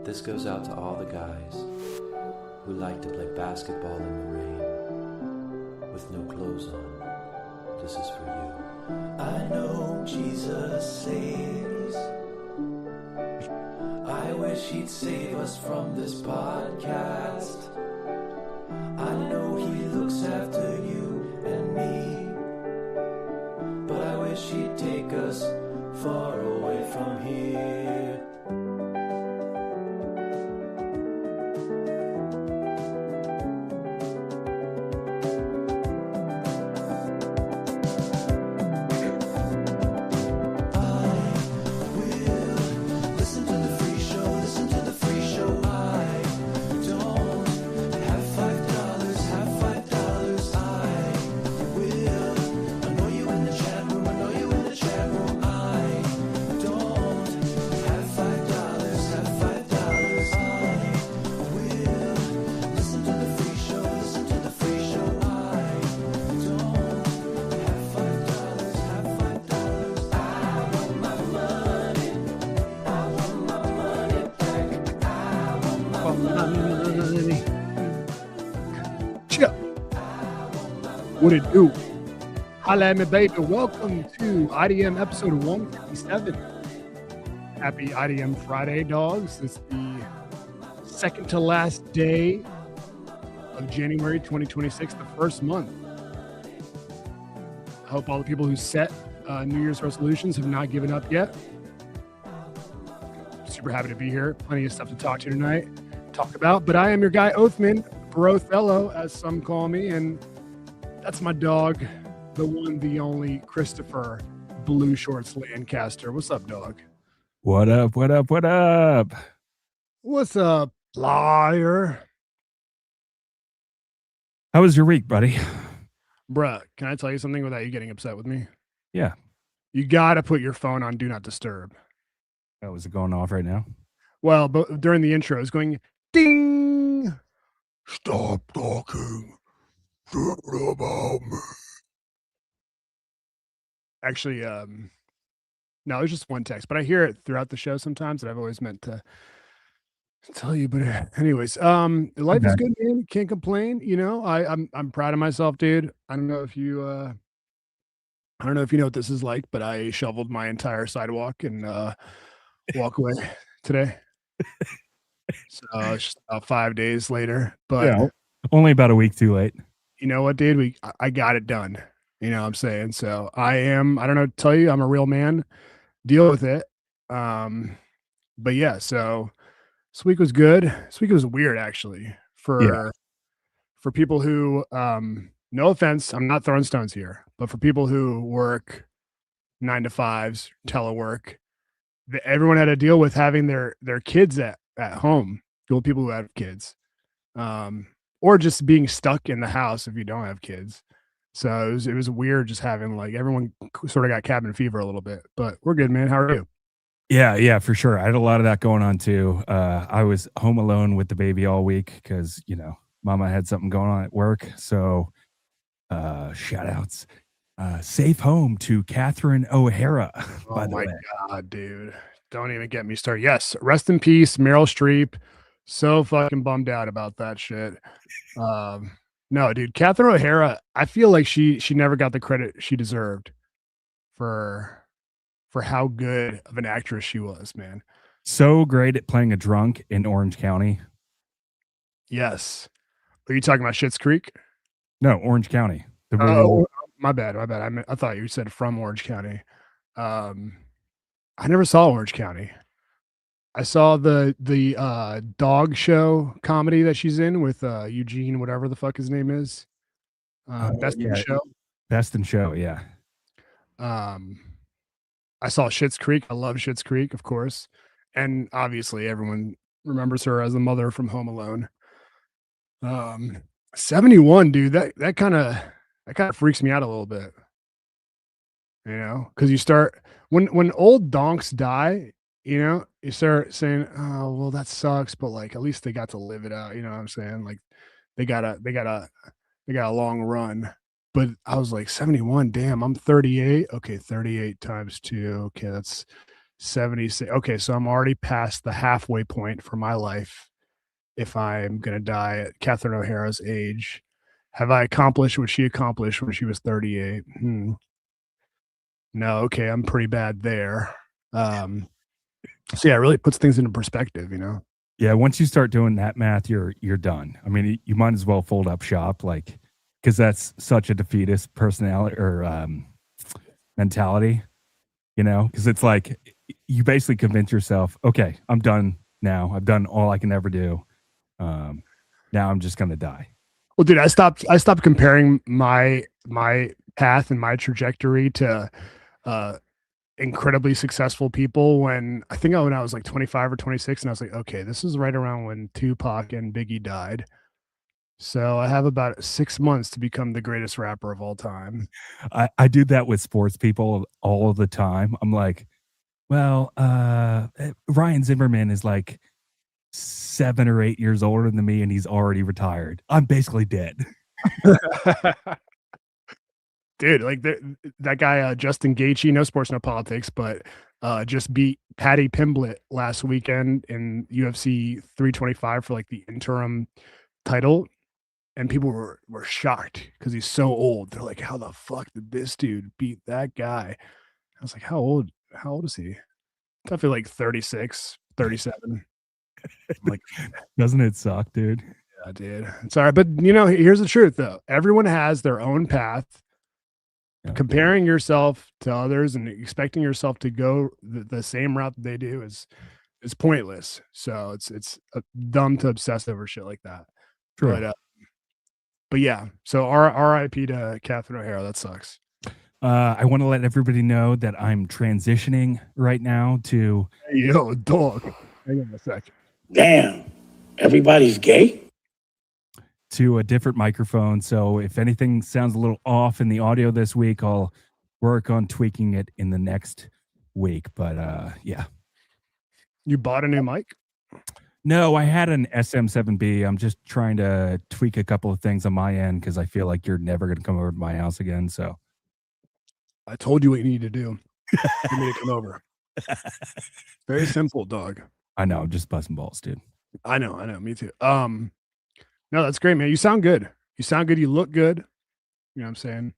This goes out to all the guys who like to play basketball in the rain with no clothes on. This is for you. I know Jesus saves. I wish he'd save us from this podcast. I know he looks after you and me, but I wish he'd take us far away from here. What it do? Holla at me, baby. Welcome to IDM episode 157. Happy IDM Friday, dogs. It's the second to last day of January 2026, the first month. I hope all the people who set New Year's resolutions have not given up yet. Super happy to be here. Plenty of stuff to talk to tonight, talk about. But I am your guy, Oathman, Brothello, as some call me, and that's my dog, the one, the only Christopher Blue Shorts Lancaster. What's up, dog? What up, what up, what up? What's up, liar? How was your week, buddy? Bruh, can I tell you something without you getting upset with me? Yeah. You got to put your phone on Do Not Disturb. Oh, is it going off right now? Well, but during the intro, it's going ding. Stop talking. About me. Actually, no, it's just one text, but I hear it throughout the show sometimes that I've always meant to tell you. But anyways, life is good, man. Can't complain. You know, I'm proud of myself, dude. I don't know if you know what this is like, but I shoveled my entire sidewalk and walk away today. So it's just about 5 days later, but yeah, only about a week too late. You know what, dude? I got it done. You know what I'm saying? So I don't know, tell you, I'm a real man. Deal with it. But yeah, so this week was good. This week was weird, actually, for people who, no offense, I'm not throwing stones here, but for people who work 9 to 5s, telework, everyone had to deal with having their kids at home. People who have kids. Or just being stuck in the house if you don't have kids. So it was weird just having, like, everyone sort of got cabin fever a little bit, but we're good, man. How are you? Yeah, for sure. I had a lot of that going on too. I was home alone with the baby all week because, you know, mama had something going on at work. So shout outs. Safe home to Catherine O'Hara. Oh my God, dude. Don't even get me started. Yes. Rest in peace, Meryl Streep. So fucking bummed out about that shit. No, dude, Catherine O'Hara, I feel like she never got the credit she deserved for how good of an actress she was, man. So great at playing a drunk in Orange County. Yes. Are you talking about Schitt's Creek? No, Orange County. My bad. I thought you said from Orange County. I never saw Orange County. I saw the dog show comedy that she's in with Eugene, whatever the fuck his name is. Best in Show. Best in Show, yeah. I saw Schitt's Creek. I love Schitt's Creek, of course. And obviously everyone remembers her as the mother from Home Alone. 71, dude, that kind of freaks me out a little bit. You know, because you start when old donks die, you know, you start saying, oh, well, that sucks, but like at least they got to live it out. You know what I'm saying? Like they got a long run. But I was like, 71, damn, I'm 38. Okay, 38 times 2. Okay, that's 76. Okay, so I'm already past the halfway point for my life if I'm going to die at Catherine O'Hara's age. Have I accomplished what she accomplished when she was 38? No, okay, I'm pretty bad there. So yeah, it really puts things into perspective, you know? Yeah, once you start doing that math, you're done. I mean, you might as well fold up shop, like, because that's such a defeatist personality or mentality, you know? Because it's like you basically convince yourself, okay, I'm done now. I've done all I can ever do. Now I'm just gonna die. Well, dude, I stopped comparing my path and my trajectory to incredibly successful people when I was like 25 or 26, and I was like, okay, this is right around when Tupac and Biggie died. So I have about 6 months to become the greatest rapper of all time. I do that with sports people all of the time. I'm like, well, Ryan Zimmerman is like 7 or 8 years older than me, and he's already retired. I'm basically dead. Dude, like that guy Justin Gaethje, no sports, no politics, but just beat Paddy Pimblett last weekend in UFC 325 for like the interim title, and people were shocked because he's so old. They're like, how the fuck did this dude beat that guy? I was like, how old is he? I feel like 36, 37. I'm like, Doesn't it suck, dude? yeah, dude. It's all right. But you know, here's the truth though. Everyone has their own path. Yeah. Comparing yourself to others and expecting yourself to go the same route that they do is pointless. So it's dumb to obsess over shit like that. True. But yeah. So R.I.P. to Catherine O'Hara. That sucks. I want to let everybody know that I'm transitioning right now to Hey, yo, dog. Hang on a sec. Damn, everybody's gay? a different microphone. So if anything sounds a little off in the audio this week, I'll work on tweaking it in the next week. But yeah. You bought a new mic? No, I had an SM7B. I'm just trying to tweak a couple of things on my end because I feel like you're never going to come over to my house again. So I told you what you need to do. You need to come over. Very simple, dog. I know, I'm just busting balls, dude. I know. Me too. No, that's great, man. You sound good. You look good. You know what I'm saying?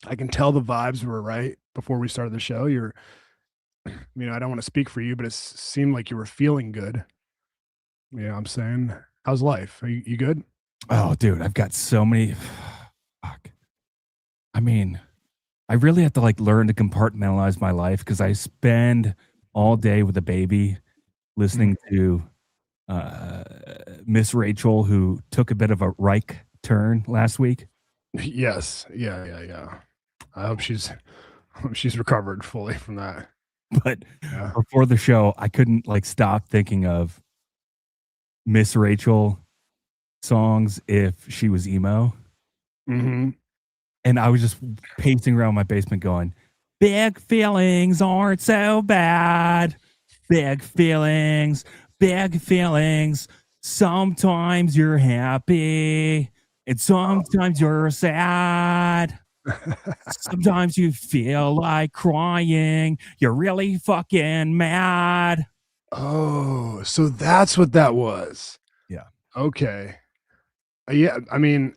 I can tell the vibes were right before we started the show. I don't want to speak for you, but it seemed like you were feeling good. You know what I'm saying? How's life? Are you good? Oh, dude, I've got so many. Fuck. I mean, I really have to like learn to compartmentalize my life because I spend all day with a baby listening to Miss Rachel, who took a bit of a Reich turn last week. Yes. Yeah. I hope she's recovered fully from that. But before the show, I couldn't like stop thinking of Miss Rachel songs if she was emo. Mm-hmm. And I was just pacing around my basement going, big feelings aren't so bad. Big feelings. Sometimes you're happy and sometimes you're sad. Sometimes you feel like crying. You're really fucking mad. Oh, so that's what that was. Yeah. Okay. Yeah. I mean,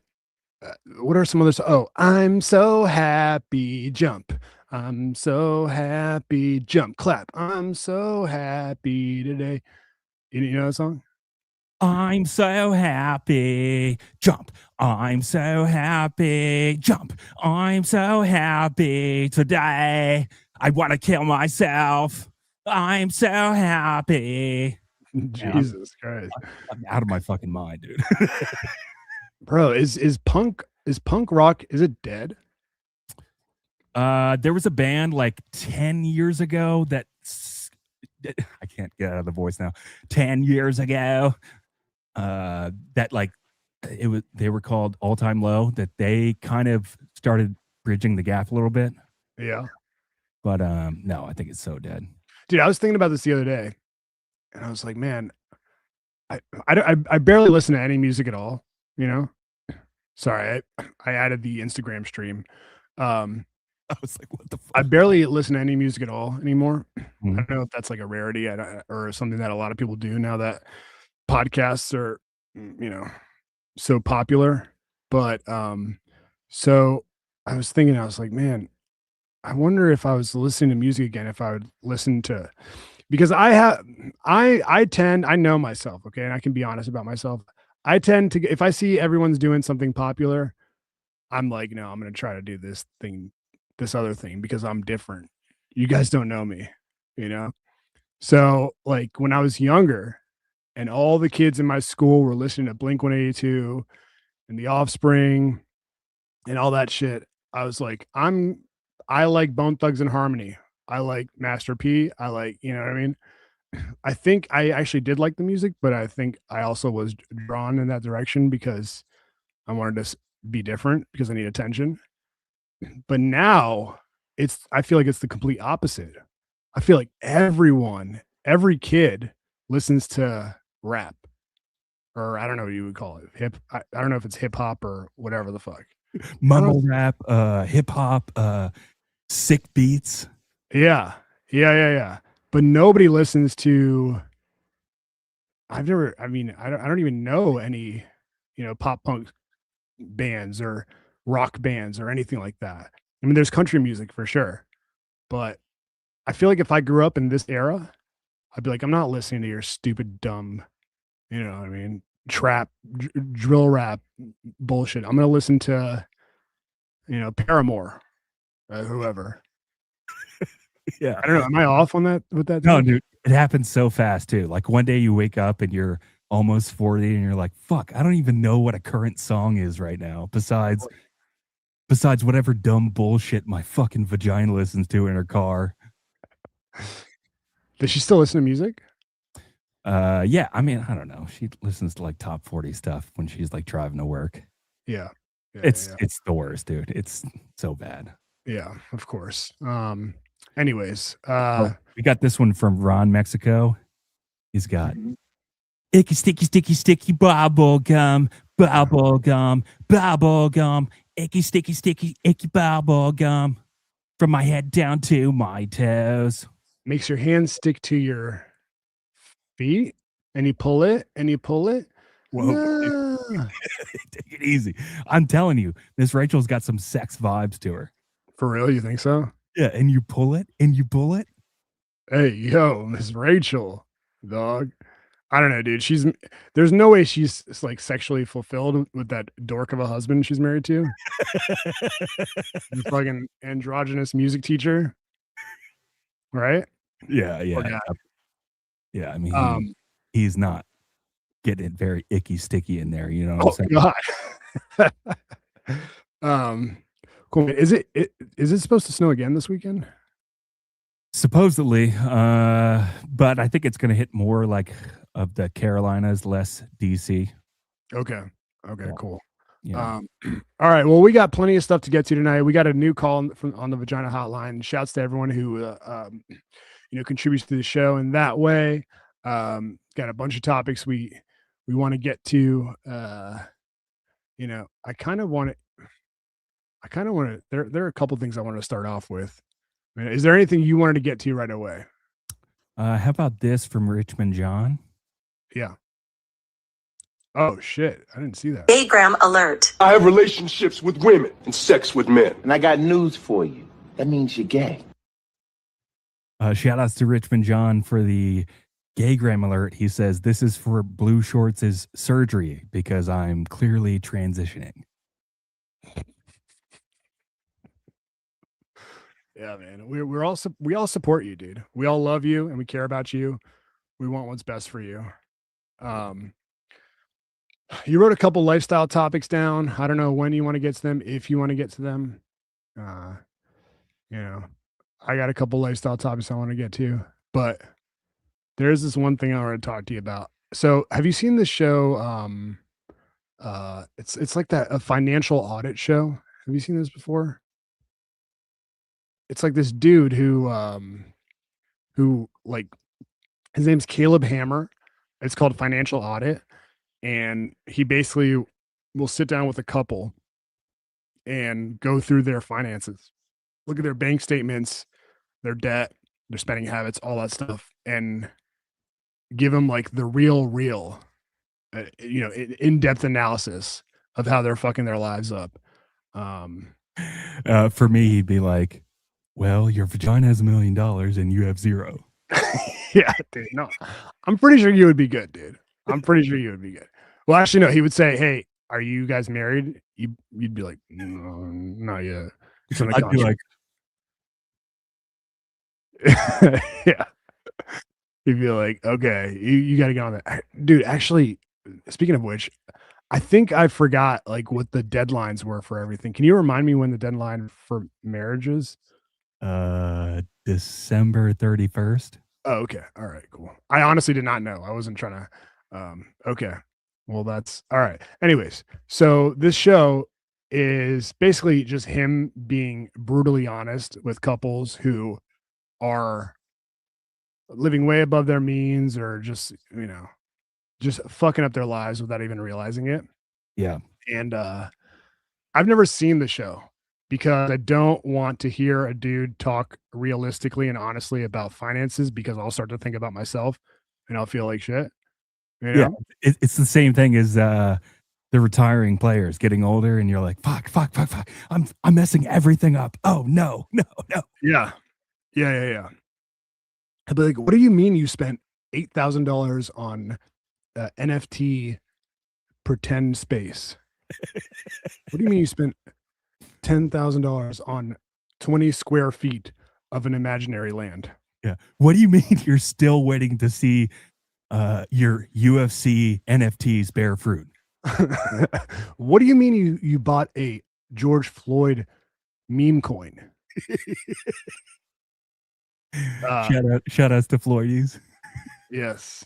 what are some others? Oh, I'm so happy. Jump. I'm so happy. Jump. Clap. I'm so happy today. You know that song? I'm so happy. Jump. I'm so happy. Jump. I'm so happy today. I want to kill myself. I'm so happy. Jesus Christ. I'm out of my fucking mind, dude. Bro, is punk rock, is it dead? There was a band like 10 years ago that I can't get out of the voice now. 10 years ago, that like they were called All Time Low, that they kind of started bridging the gap a little bit. Yeah. But no, I think it's so dead. Dude, I was thinking about this the other day, and I was like, man, I barely listen to any music at all, you know? Sorry, I added the Instagram stream. I was like, what the I fuck? barely listen to any music at all anymore. I Mhm. don't know if that's like a rarity or something that a lot of people do now that podcasts are, so popular. But so I was thinking, I was like, man, I wonder if I was listening to music again, if I would listen to because I know myself, okay, and I can be honest about myself. I tend to if I see everyone's doing something popular, I'm like, no, I'm gonna try to do this other thing because I'm different. You guys don't know me, you know? So like when I was younger and all the kids in my school were listening to Blink 182 and the Offspring and all that shit, I was like, I like Bone Thugs and Harmony. I like Master P. I like, you know what I mean? I think I actually did like the music, but I think I also was drawn in that direction because I wanted to be different because I need attention. But now I feel like it's the complete opposite. I feel like every kid listens to rap or I don't know what you would call it. I don't know if it's hip hop or whatever the fuck. I don't Mumble rap, hip hop, sick beats. Yeah. Yeah. But nobody listens to I don't even know any, pop punk bands or rock bands or anything like that. I mean, there's country music for sure, but I feel like if I grew up in this era, I'd be like, I'm not listening to your stupid, dumb, you know what I mean, trap, drill rap bullshit. I'm gonna listen to, Paramore, whoever. Yeah. I don't know. Am I off on that with that No, take? dude, it happens so fast too. Like one day you wake up and you're almost 40 and you're like, fuck, I don't even know what a current song is right now besides whatever dumb bullshit my fucking vagina listens to in her car. Does she still listen to music? Yeah, I mean, I don't know. She listens to like top 40 stuff when she's like driving to work. Yeah. Yeah. It's Yeah. it's the worst, dude. It's so bad. Yeah. Of course. Anyways, Oh, we got this one from Ron Mexico. He's got icky, sticky, sticky, sticky bubble gum, bubble gum, bubble gum, icky, sticky, sticky, icky bubble gum from my head down to my toes. makes your hands stick to your feet and you pull it and you pull it. Whoa, No. take it easy. I'm telling you, this Rachel's got some sex vibes to her. For real, you think so? Yeah, and you pull it and you pull it. Hey, yo, Miss Rachel, dog. I don't know, dude. There's no way she's like sexually fulfilled with that dork of a husband she's married to. The fucking androgynous music teacher, right? Yeah, Or yeah, not. yeah. I mean, Um, he's not getting it very icky, sticky in there. You know what I'm oh saying? God. Cool. Is it supposed to snow again this weekend? Supposedly, but I think it's going to hit more like of the Carolinas, less DC. Okay. Okay, Yeah. cool. Yeah. All right. Well, we got plenty of stuff to get to tonight. We got a new call on the Vagina Hotline. Shouts to everyone who contributes to the show in that way. Got a bunch of topics we want to get to. I kind of want to. There are a couple things I want to start off with. I mean, is there anything you wanted to get to right away? How about this from Richmond John? Yeah. Oh shit! I didn't see that. Gaygram alert. I have relationships with women and sex with men. And I got news for you. That means you're gay. Shout outs to Richmond John for the Gaygram alert. He says, this is for Blue Shorts' surgery because I'm clearly transitioning. Yeah, man. We all support you, dude. We all love you and we care about you. We want what's best for you. You wrote a couple lifestyle topics down. I don't know when you want to get to them, if you want to get to them. I got a couple lifestyle topics I want to get to, but there's this one thing I want to talk to you about. So, have you seen this show? It's like a financial audit show. Have you seen this before? It's like this dude who like his name's Caleb Hammer. It's called Financial Audit, and he basically will sit down with a couple and go through their finances look at their bank statements, their debt, their spending habits, all that stuff, and give them like the real, in-depth analysis of how they're fucking their lives up. For me, he'd be like, well, your vagina has $1 million and you have zero. Yeah, dude. No, I'm pretty sure you would be good, dude. I'm pretty sure you would be good. Well, actually, no. He would say, "Hey, are you guys married?" You'd be like, "No, not yet." It's in the I'd be like, contract. Yeah. You'd be like, "Okay, you got to get on that, dude." Actually, speaking of which, I think I forgot like what the deadlines were for everything. Can you remind me when the deadline for marriage is? December 31st. Oh, okay. All right, cool. I honestly did not know. I wasn't trying to okay. Well, that's all right. Anyways, so this show is basically just him being brutally honest with couples who are living way above their means or just, just fucking up their lives without even realizing it. Yeah. And I've never seen the show because I don't want to hear a dude talk realistically and honestly about finances because I'll start to think about myself and I'll feel like shit. You Yeah. know? It's the same thing as the retiring players getting older and you're like, fuck. I'm messing everything up. Oh, no. Yeah. Yeah. I'd be like, what do you mean you spent $8,000 on NFT pretend space? What do you mean you spent $10,000 on 20 square feet of an imaginary land? Yeah. What do you mean you're still waiting to see your UFC NFTs bear fruit? What do you mean you bought a George Floyd meme coin? Shout outs to Floydies. Yes.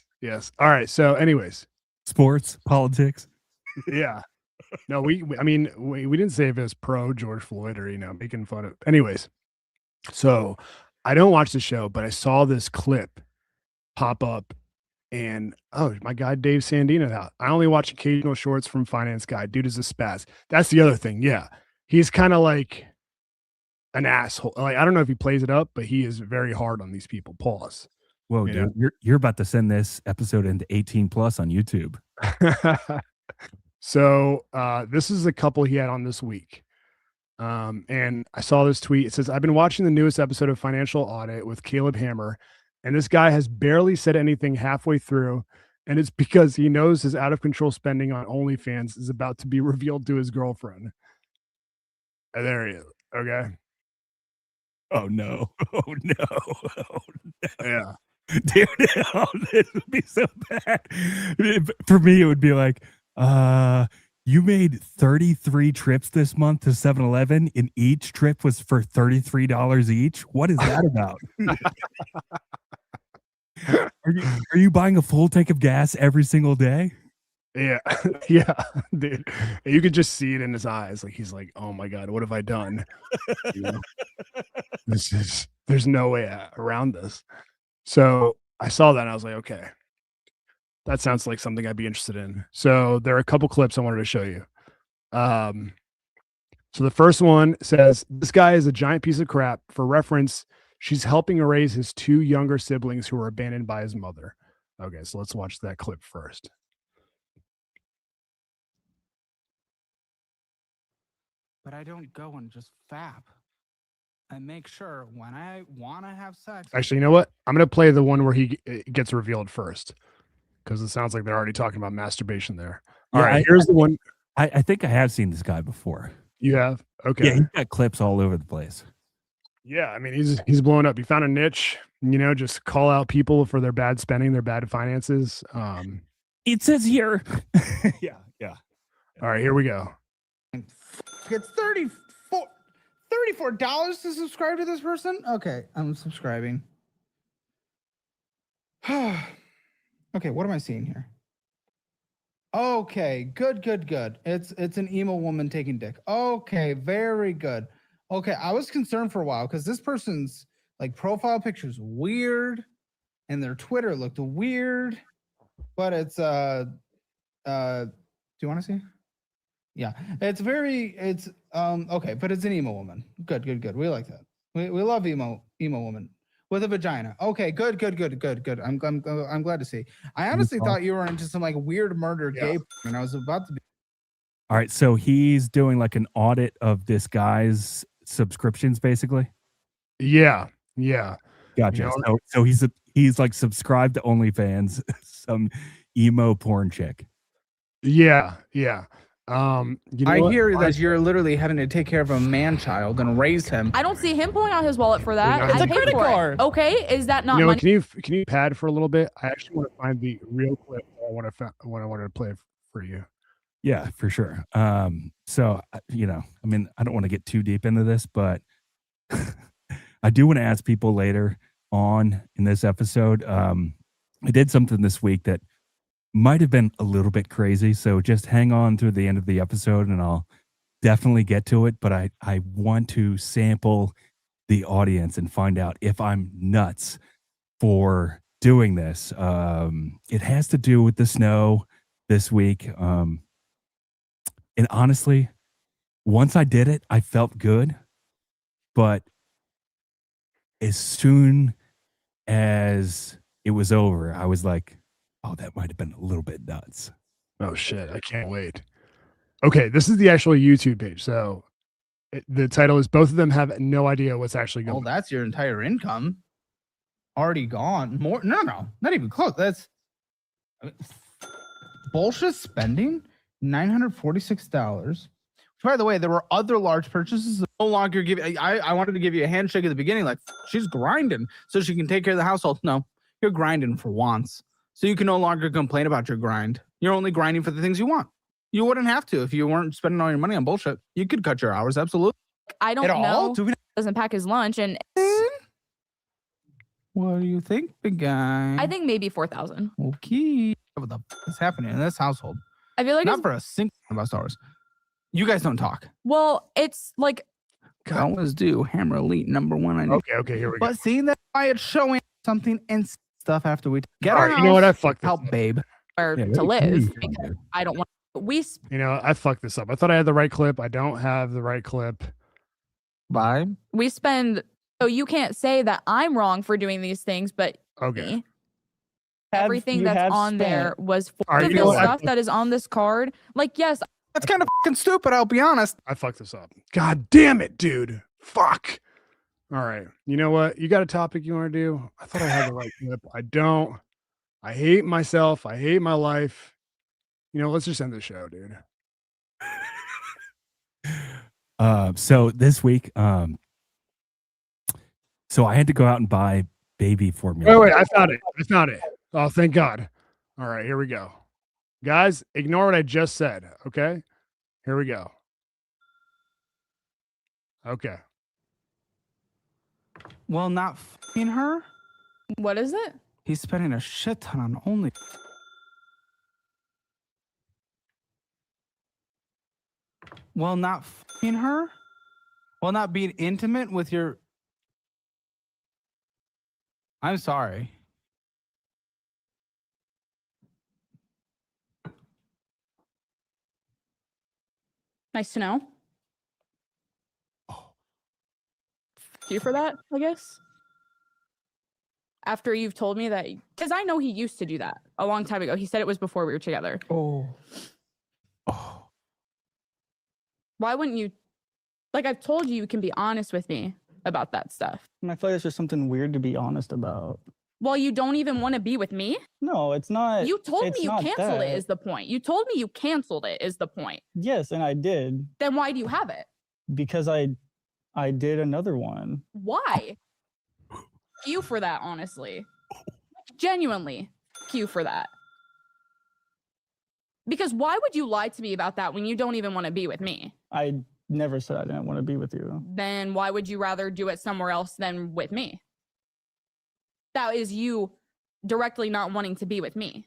All right. So, anyways, Sports, politics. yeah. No, I mean, we didn't say if it was pro George Floyd or making fun of. Anyways, so I don't watch the show, but I saw this clip pop up, and oh, my guy Dave Sandino out. I only watch occasional shorts from Finance Guy. Dude is a spaz. That's the other thing. Yeah, he's kind of like an asshole. Like I don't know if he plays it up, but he is very hard on these people. Pause. Whoa, dude, you're about to send this episode into 18 plus on YouTube. So this is a couple he had on this week. And I saw this tweet. It says, I've been watching the newest episode of Financial Audit with Caleb Hammer, and this guy has barely said anything halfway through. And it's because he knows his out of control spending on OnlyFans is about to be revealed to his girlfriend. And there he is. Okay. Oh no. Oh no. Oh no. Yeah. Dude, oh, this would be so bad. For me, it would be like, you made 33 trips this month to 7-Eleven, and each trip was for $33 each. What is that about? Are you buying a full tank of gas every single day? Yeah. Yeah. Dude. You could just see it in his eyes. Like he's like, oh my God, what have I done? There's no way around this. So I saw that and I was like, okay, that sounds like something I'd be interested in. So there are a couple clips I wanted to show you. So the first one says, this guy is a giant piece of crap. For reference, she's helping raise his two younger siblings who were abandoned by his mother. Okay, so let's watch that clip first. But I don't go and just fap. I make sure when I want to have sex. Actually, you know what? I'm going to play the one where he gets revealed first because it sounds like they're already talking about masturbation there. All right, here's the one. I think I have seen this guy before. You have? Okay. Yeah, he's got clips all over the place. Yeah, I mean, he's blowing up. He found a niche, just call out people for their bad spending, their bad finances. It says here. Yeah. All right, here we go. It's $34 to subscribe to this person. Okay, I'm subscribing. Okay, what am I seeing here? Okay, good. It's an emo woman taking dick. Okay, very good. Okay, I was concerned for a while because this person's like profile picture's weird and their Twitter looked weird, but it's do you want to see? Yeah, it's okay, but it's an emo woman. Good. We like that. We love emo woman with a vagina. Okay, good. I'm glad to see. I honestly thought you were into some like weird murder gay, and I was about to be. All right, so he's doing like an audit of this guy's subscriptions, basically. Yeah. Gotcha. You know, So he's like subscribed to OnlyFans, some emo porn chick. Yeah. I hear that you're literally having to take care of a man child and raise him. I don't see him pulling out his wallet for that. It's I a paid credit for it. card. Okay, is that not money? Can you pad for a little bit? I actually want to find the real clip I wanted to play for you. Yeah, for sure. So you know, I mean, I don't want to get too deep into this, but I do want to ask people later on in this episode. I did something this week that might have been a little bit crazy, so just hang on through the end of the episode and I'll definitely get to it. But I want to sample the audience and find out if I'm nuts for doing this. It has to do with the snow this week. And honestly, once I did it, I felt good. But as soon as it was over, I was like, oh, that might have been a little bit nuts. Oh shit, I can't wait. Okay, this is the actual YouTube page. So the title is Both of Them Have No Idea What's Actually Going Oh, On. that's your entire income. Already gone. More? No, not even close. That's bullshit spending. $946. By the way, there were other large purchases. No longer give. I wanted to give you a handshake at the beginning, like she's grinding so she can take care of the household. No, you're grinding for wants, so you can no longer complain about your grind. You're only grinding for the things you want. You wouldn't have to if you weren't spending all your money on bullshit. You could cut your hours, absolutely. I don't know. Doesn't pack his lunch, and what do you think, big guy? I think maybe 4,000. Okay, what the fuck is happening in this household? I feel like Not for a single of us hours. You guys don't talk. Well, it's like always do. Hammer Elite #1. I know. Okay, here we go. But seeing that why it's showing something and stuff after we get All our right, you know what? I fucked this help, up. babe. where Yeah, to what are you live doing, because dude? I don't want. We You know, I fucked this up. I thought I had the right clip. I don't have the right clip. Bye. spend. So you can't say that I'm wrong for doing these things, but Okay. me. Everything that's on there was for All right, you the know what? stuff that is on this card. Like, yes, That's kind of fucking stupid. I'll be honest. I fucked this up. God damn it, dude. Fuck. All right. You know what? You got a topic you want to do? I thought I had the right clip. I don't. I hate myself. I hate my life. You know, let's just end the show, dude. So this week, so I had to go out and buy baby formula. Wait, I found it. Oh, thank God. All right, here we go. Guys, ignore what I just said, okay? Here we go. Okay. Well, not fucking her. what is it? He's spending a shit ton on only. Well, not fucking her. Well, not being intimate with your. I'm sorry. Nice to know. Thank you for that, I guess. After you've told me that, because I know he used to do that a long time ago. He said it was before we were together. Oh. Why wouldn't you? Like, I've told you, you can be honest with me about that stuff. And I feel like it's just something weird to be honest about. Well, you don't even want to be with me? No, it's not. You told it's me you not canceled it, that. is the point. You told me you canceled it, is the point. Yes, and I did Then why do you have it? because I did another one. Why? You for that, honestly. Genuinely, you for that. Because why would you lie to me about that when you don't even want to be with me? I never said I didn't want to be with you. Then why would you rather do it somewhere else than with me? That is you directly not wanting to be with me.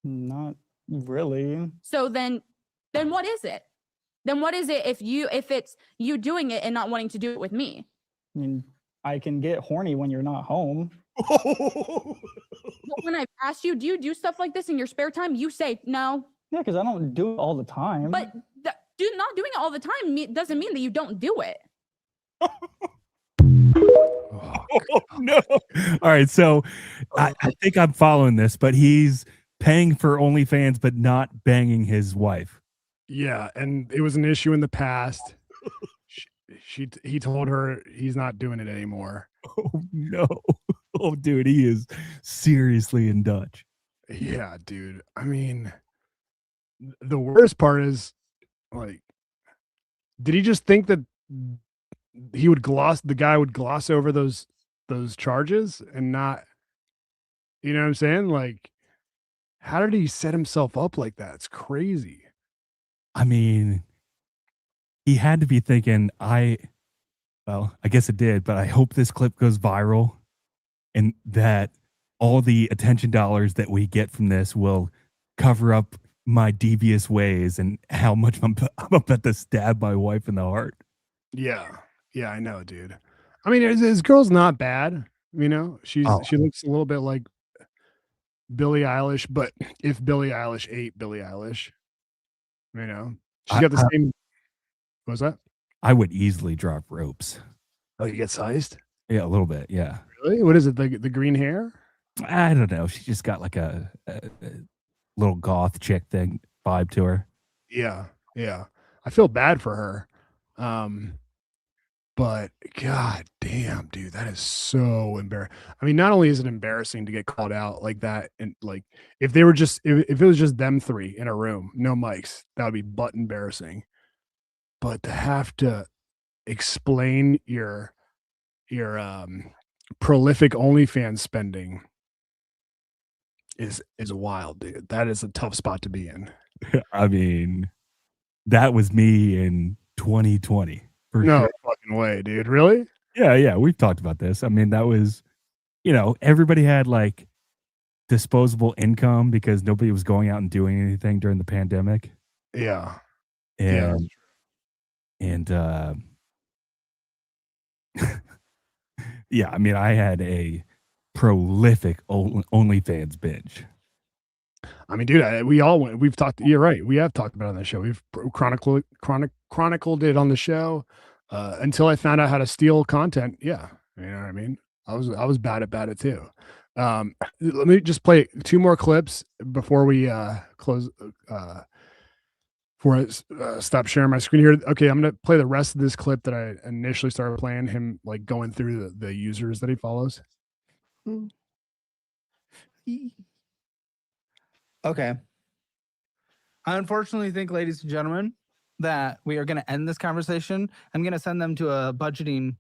Not really. So then what is it? Then what is it if it's you doing it and not wanting to do it with me? I mean, I can get horny when you're not home. But when I've asked you, do you do stuff like this in your spare time? You say no. Yeah, because I don't do it all the time. But not doing it all the time doesn't mean that you don't do it. Oh, Oh, no. All right. So I think I'm following this, but he's paying for OnlyFans, but not banging his wife. yeah, and it was an issue in the past. He told her he's not doing it anymore. Oh, no. Oh, dude, he is seriously in Dutch. Yeah, dude. I mean, the worst part is, like, did he just think that the guy would gloss over those charges and not, you know what I'm saying? Like, how did he set himself up like that? It's crazy. I mean, he had to be thinking, well, I guess it did, but I hope this clip goes viral and that all the attention dollars that we get from this will cover up my devious ways and how much I'm about to stab my wife in the heart. Yeah. Yeah, I know, dude. I mean, his girl's not bad. You know, she looks a little bit like Billie Eilish, but if Billie Eilish ate Billie Eilish, you know, she's got the same. What was that? I would easily drop ropes. Oh, you get sized? Yeah, a little bit. Yeah. Really? What is it? The green hair? I don't know. She just got like a little goth chick thing vibe to her. Yeah. Yeah. I feel bad for her. But god damn, dude, that is so embarrassing. I mean, not only is it embarrassing to get called out like that, and like if they were just if it was just them three in a room, no mics, that would be butt embarrassing. But to have to explain your prolific OnlyFans spending is wild, dude. That is a tough spot to be in. I mean, that was me in 2020. No Sure. fucking way, dude. Really? Yeah. We've talked about this. I mean, that was, everybody had like disposable income because nobody was going out and doing anything during the pandemic. Yeah. Yeah. And yeah, I mean, I had a prolific OnlyFans binge. I mean, dude, we've talked. You're right. We have talked about it on the show. We've chronicled it on the show until I found out how to steal content. Yeah, you know what I mean. I was bad at it too. Let me just play two more clips before we close. Before I stop sharing my screen here. Okay, I'm gonna play the rest of this clip that I initially started playing. Him like going through the users that he follows. Okay. I unfortunately think, ladies and gentlemen, that we are going to end this conversation. I'm going to send them to a budgeting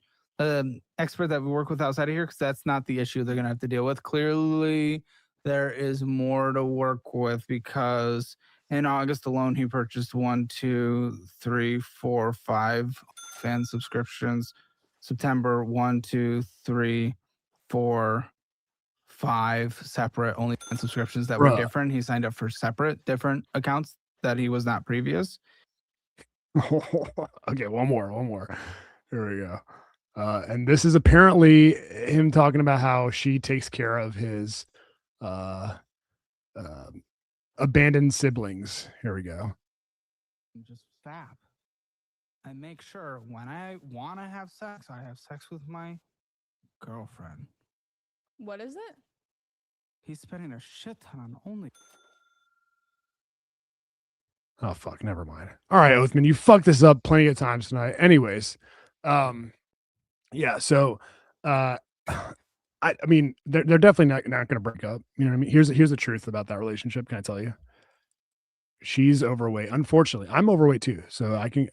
expert that we work with outside of here because that's not the issue they're going to have to deal with. Clearly, there is more to work with because in August alone, he purchased 1, 2, 3, 4, 5 fan subscriptions. September, 1, 2, 3, 4, 5 separate OnlyFans subscriptions that were different. He signed up for separate, different accounts that he was not previous. Okay, one more. Here we go. And this is apparently him talking about how she takes care of his abandoned siblings. Here we go. Just fap. I make sure when I want to have sex, I have sex with my girlfriend. What is it? He's spending a shit ton on only. Oh fuck, never mind. All right, Oathman, you fucked this up plenty of times tonight. Anyways, yeah. So, I mean, they're definitely not going to break up. You know what I mean? Here's the truth about that relationship. Can I tell you? She's overweight. Unfortunately, I'm overweight too. So I can,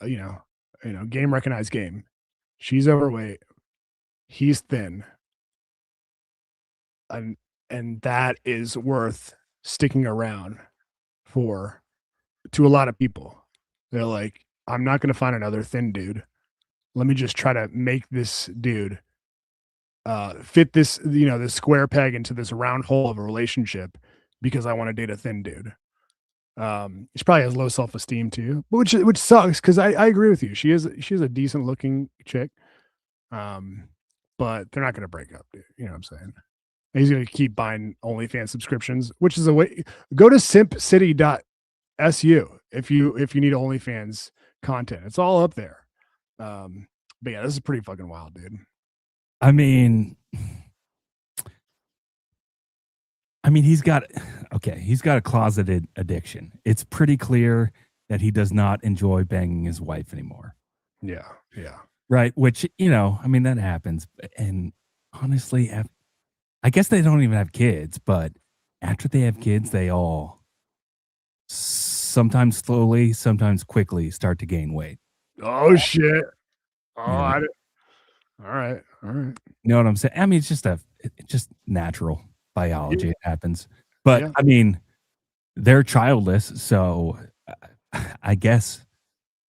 game recognized game. She's overweight. He's thin. And that is worth sticking around for to a lot of people. They're like, I'm not going to find another thin dude. Let me just try to make this dude fit this, this square peg into this round hole of a relationship because I want to date a thin dude. She probably has low self-esteem too, which sucks because I agree with you. She is a decent looking chick. But they're not going to break up, dude. You know what I'm saying? And he's going to keep buying OnlyFans subscriptions, which is a way. Go to simpcity.su if you need OnlyFans content. It's all up there. But yeah, this is pretty fucking wild, dude. I mean, he's got a closeted addiction. It's pretty clear that he does not enjoy banging his wife anymore. Yeah. Yeah. Right. Which, that happens. And honestly, I guess they don't even have kids, but after they have kids, they all sometimes slowly, sometimes quickly start to gain weight. Oh shit. Oh, Yeah. all right. All right. You know what I'm saying? I mean, it's just natural biology. Yeah. It happens. But Yeah. They're childless, so I guess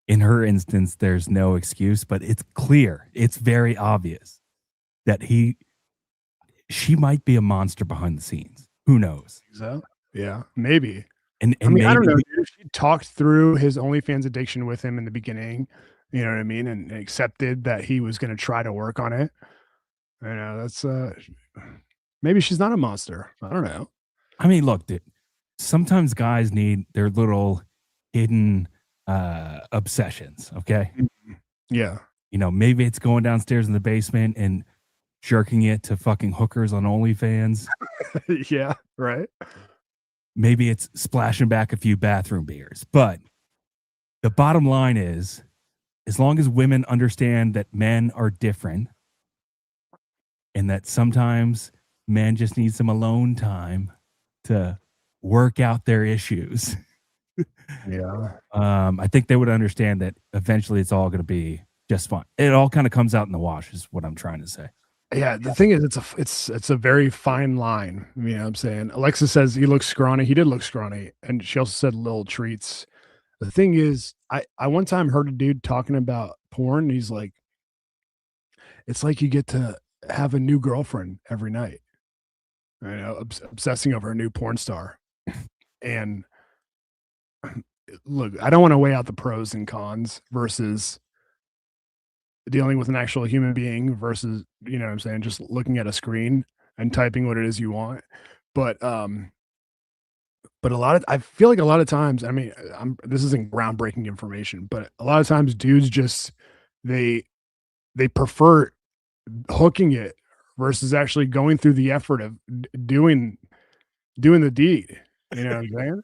in her instance, there's no excuse, but it's clear, it's very obvious that she might be a monster behind the scenes. Who knows? So, yeah, maybe. And I mean, I don't maybe know, dude. If she talked through his OnlyFans addiction with him in the beginning, you know what I mean, and accepted that he was going to try to work on it. That's maybe she's not a monster. I don't know. I mean, look, dude, sometimes guys need their little hidden obsessions, okay? Yeah. Maybe it's going downstairs in the basement and jerking it to fucking hookers on OnlyFans. Yeah, right. Maybe it's splashing back a few bathroom beers. But the bottom line is, as long as women understand that men are different and that sometimes men just need some alone time to work out their issues. Yeah. I think they would understand that eventually it's all going to be just fine. It all kind of comes out in the wash is what I'm trying to say. Yeah, the thing is, it's a very fine line. You know what I'm saying? Alexa says he looks scrawny. He did look scrawny, and she also said little treats. The thing is, I one time heard a dude talking about porn. And he's like, it's like you get to have a new girlfriend every night. Obsessing over a new porn star. And look, I don't want to weigh out the pros and cons versus dealing with an actual human being versus, you know what I'm saying, just looking at a screen and typing what it is you want. But I feel like a lot of times, I mean, this isn't groundbreaking information, but a lot of times dudes just they prefer hooking it versus actually going through the effort of doing the deed. You know what I'm saying?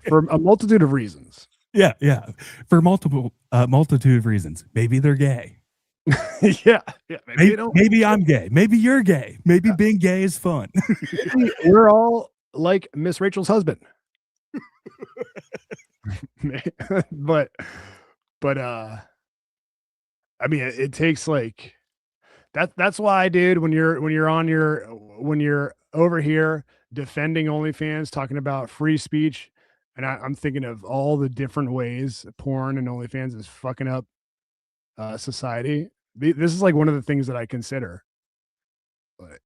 For a multitude of reasons. Yeah. For multitude of reasons. Maybe they're gay. Yeah. Maybe they don't. Maybe I'm gay. Maybe you're gay. Maybe being gay is fun. We're all like Miss Rachel's husband. but I mean, it takes like that's why, dude, when you're over here defending OnlyFans, talking about free speech, and I'm thinking of all the different ways porn and OnlyFans is fucking up society. This is like one of the things that I consider. But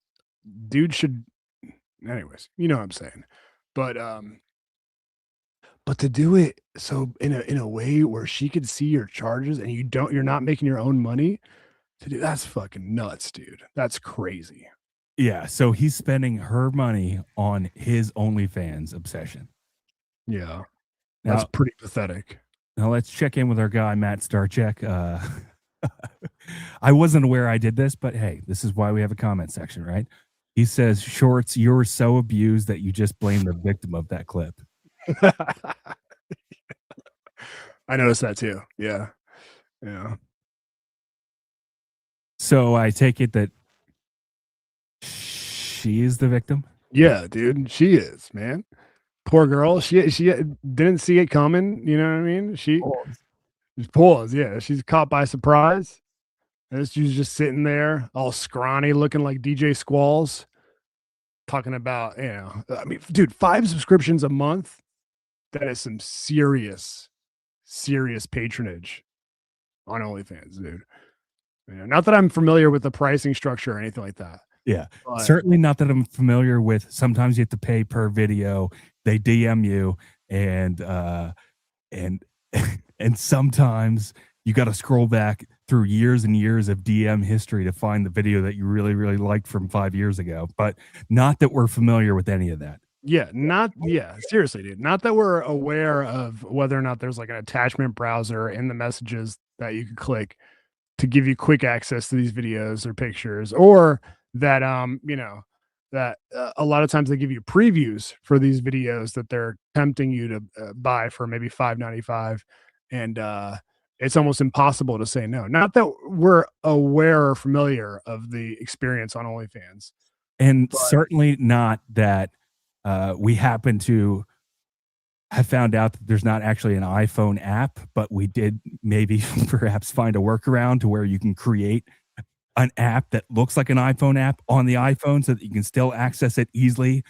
dude should, anyways, you know what I'm saying. But to do it so in a way where she could see your charges and you're not making your own money, to do that's fucking nuts, dude. That's crazy. Yeah, so he's spending her money on his OnlyFans obsession. Yeah, that's pretty pathetic. Now let's check in with our guy Matt Starcheck. I wasn't aware I did this, but hey, this is why we have a comment section, right? He says, "Shorts, you're so abused that you just blame the victim of that clip." I noticed that too. Yeah. So I take it that she is the victim? Yeah, dude, she is, man. Poor girl. She didn't see it coming. You know what I mean? She paused. Yeah, she's caught by surprise. And she's just sitting there, all scrawny, looking like DJ Squalls, talking about, I mean, dude, 5 subscriptions a month. That is some serious patronage on OnlyFans, dude. Not that I'm familiar with the pricing structure or anything like that. Yeah, certainly not that I'm familiar with. Sometimes you have to pay per video. They DM you, and sometimes you got to scroll back through years and years of DM history to find the video that you really, really liked from 5 years ago. But not that we're familiar with any of that. Yeah, seriously, dude. Not that we're aware of whether or not there's like an attachment browser in the messages that you could click to give you quick access to these videos or pictures, or that that a lot of times they give you previews for these videos that they're tempting you to buy for maybe $5.95, and it's almost impossible to say no. Not that we're aware or familiar of the experience on OnlyFans, and certainly not that we happen to have found out that there's not actually an iPhone app, but we did maybe perhaps find a workaround to where you can create an app that looks like an iPhone app on the iPhone so that you can still access it easily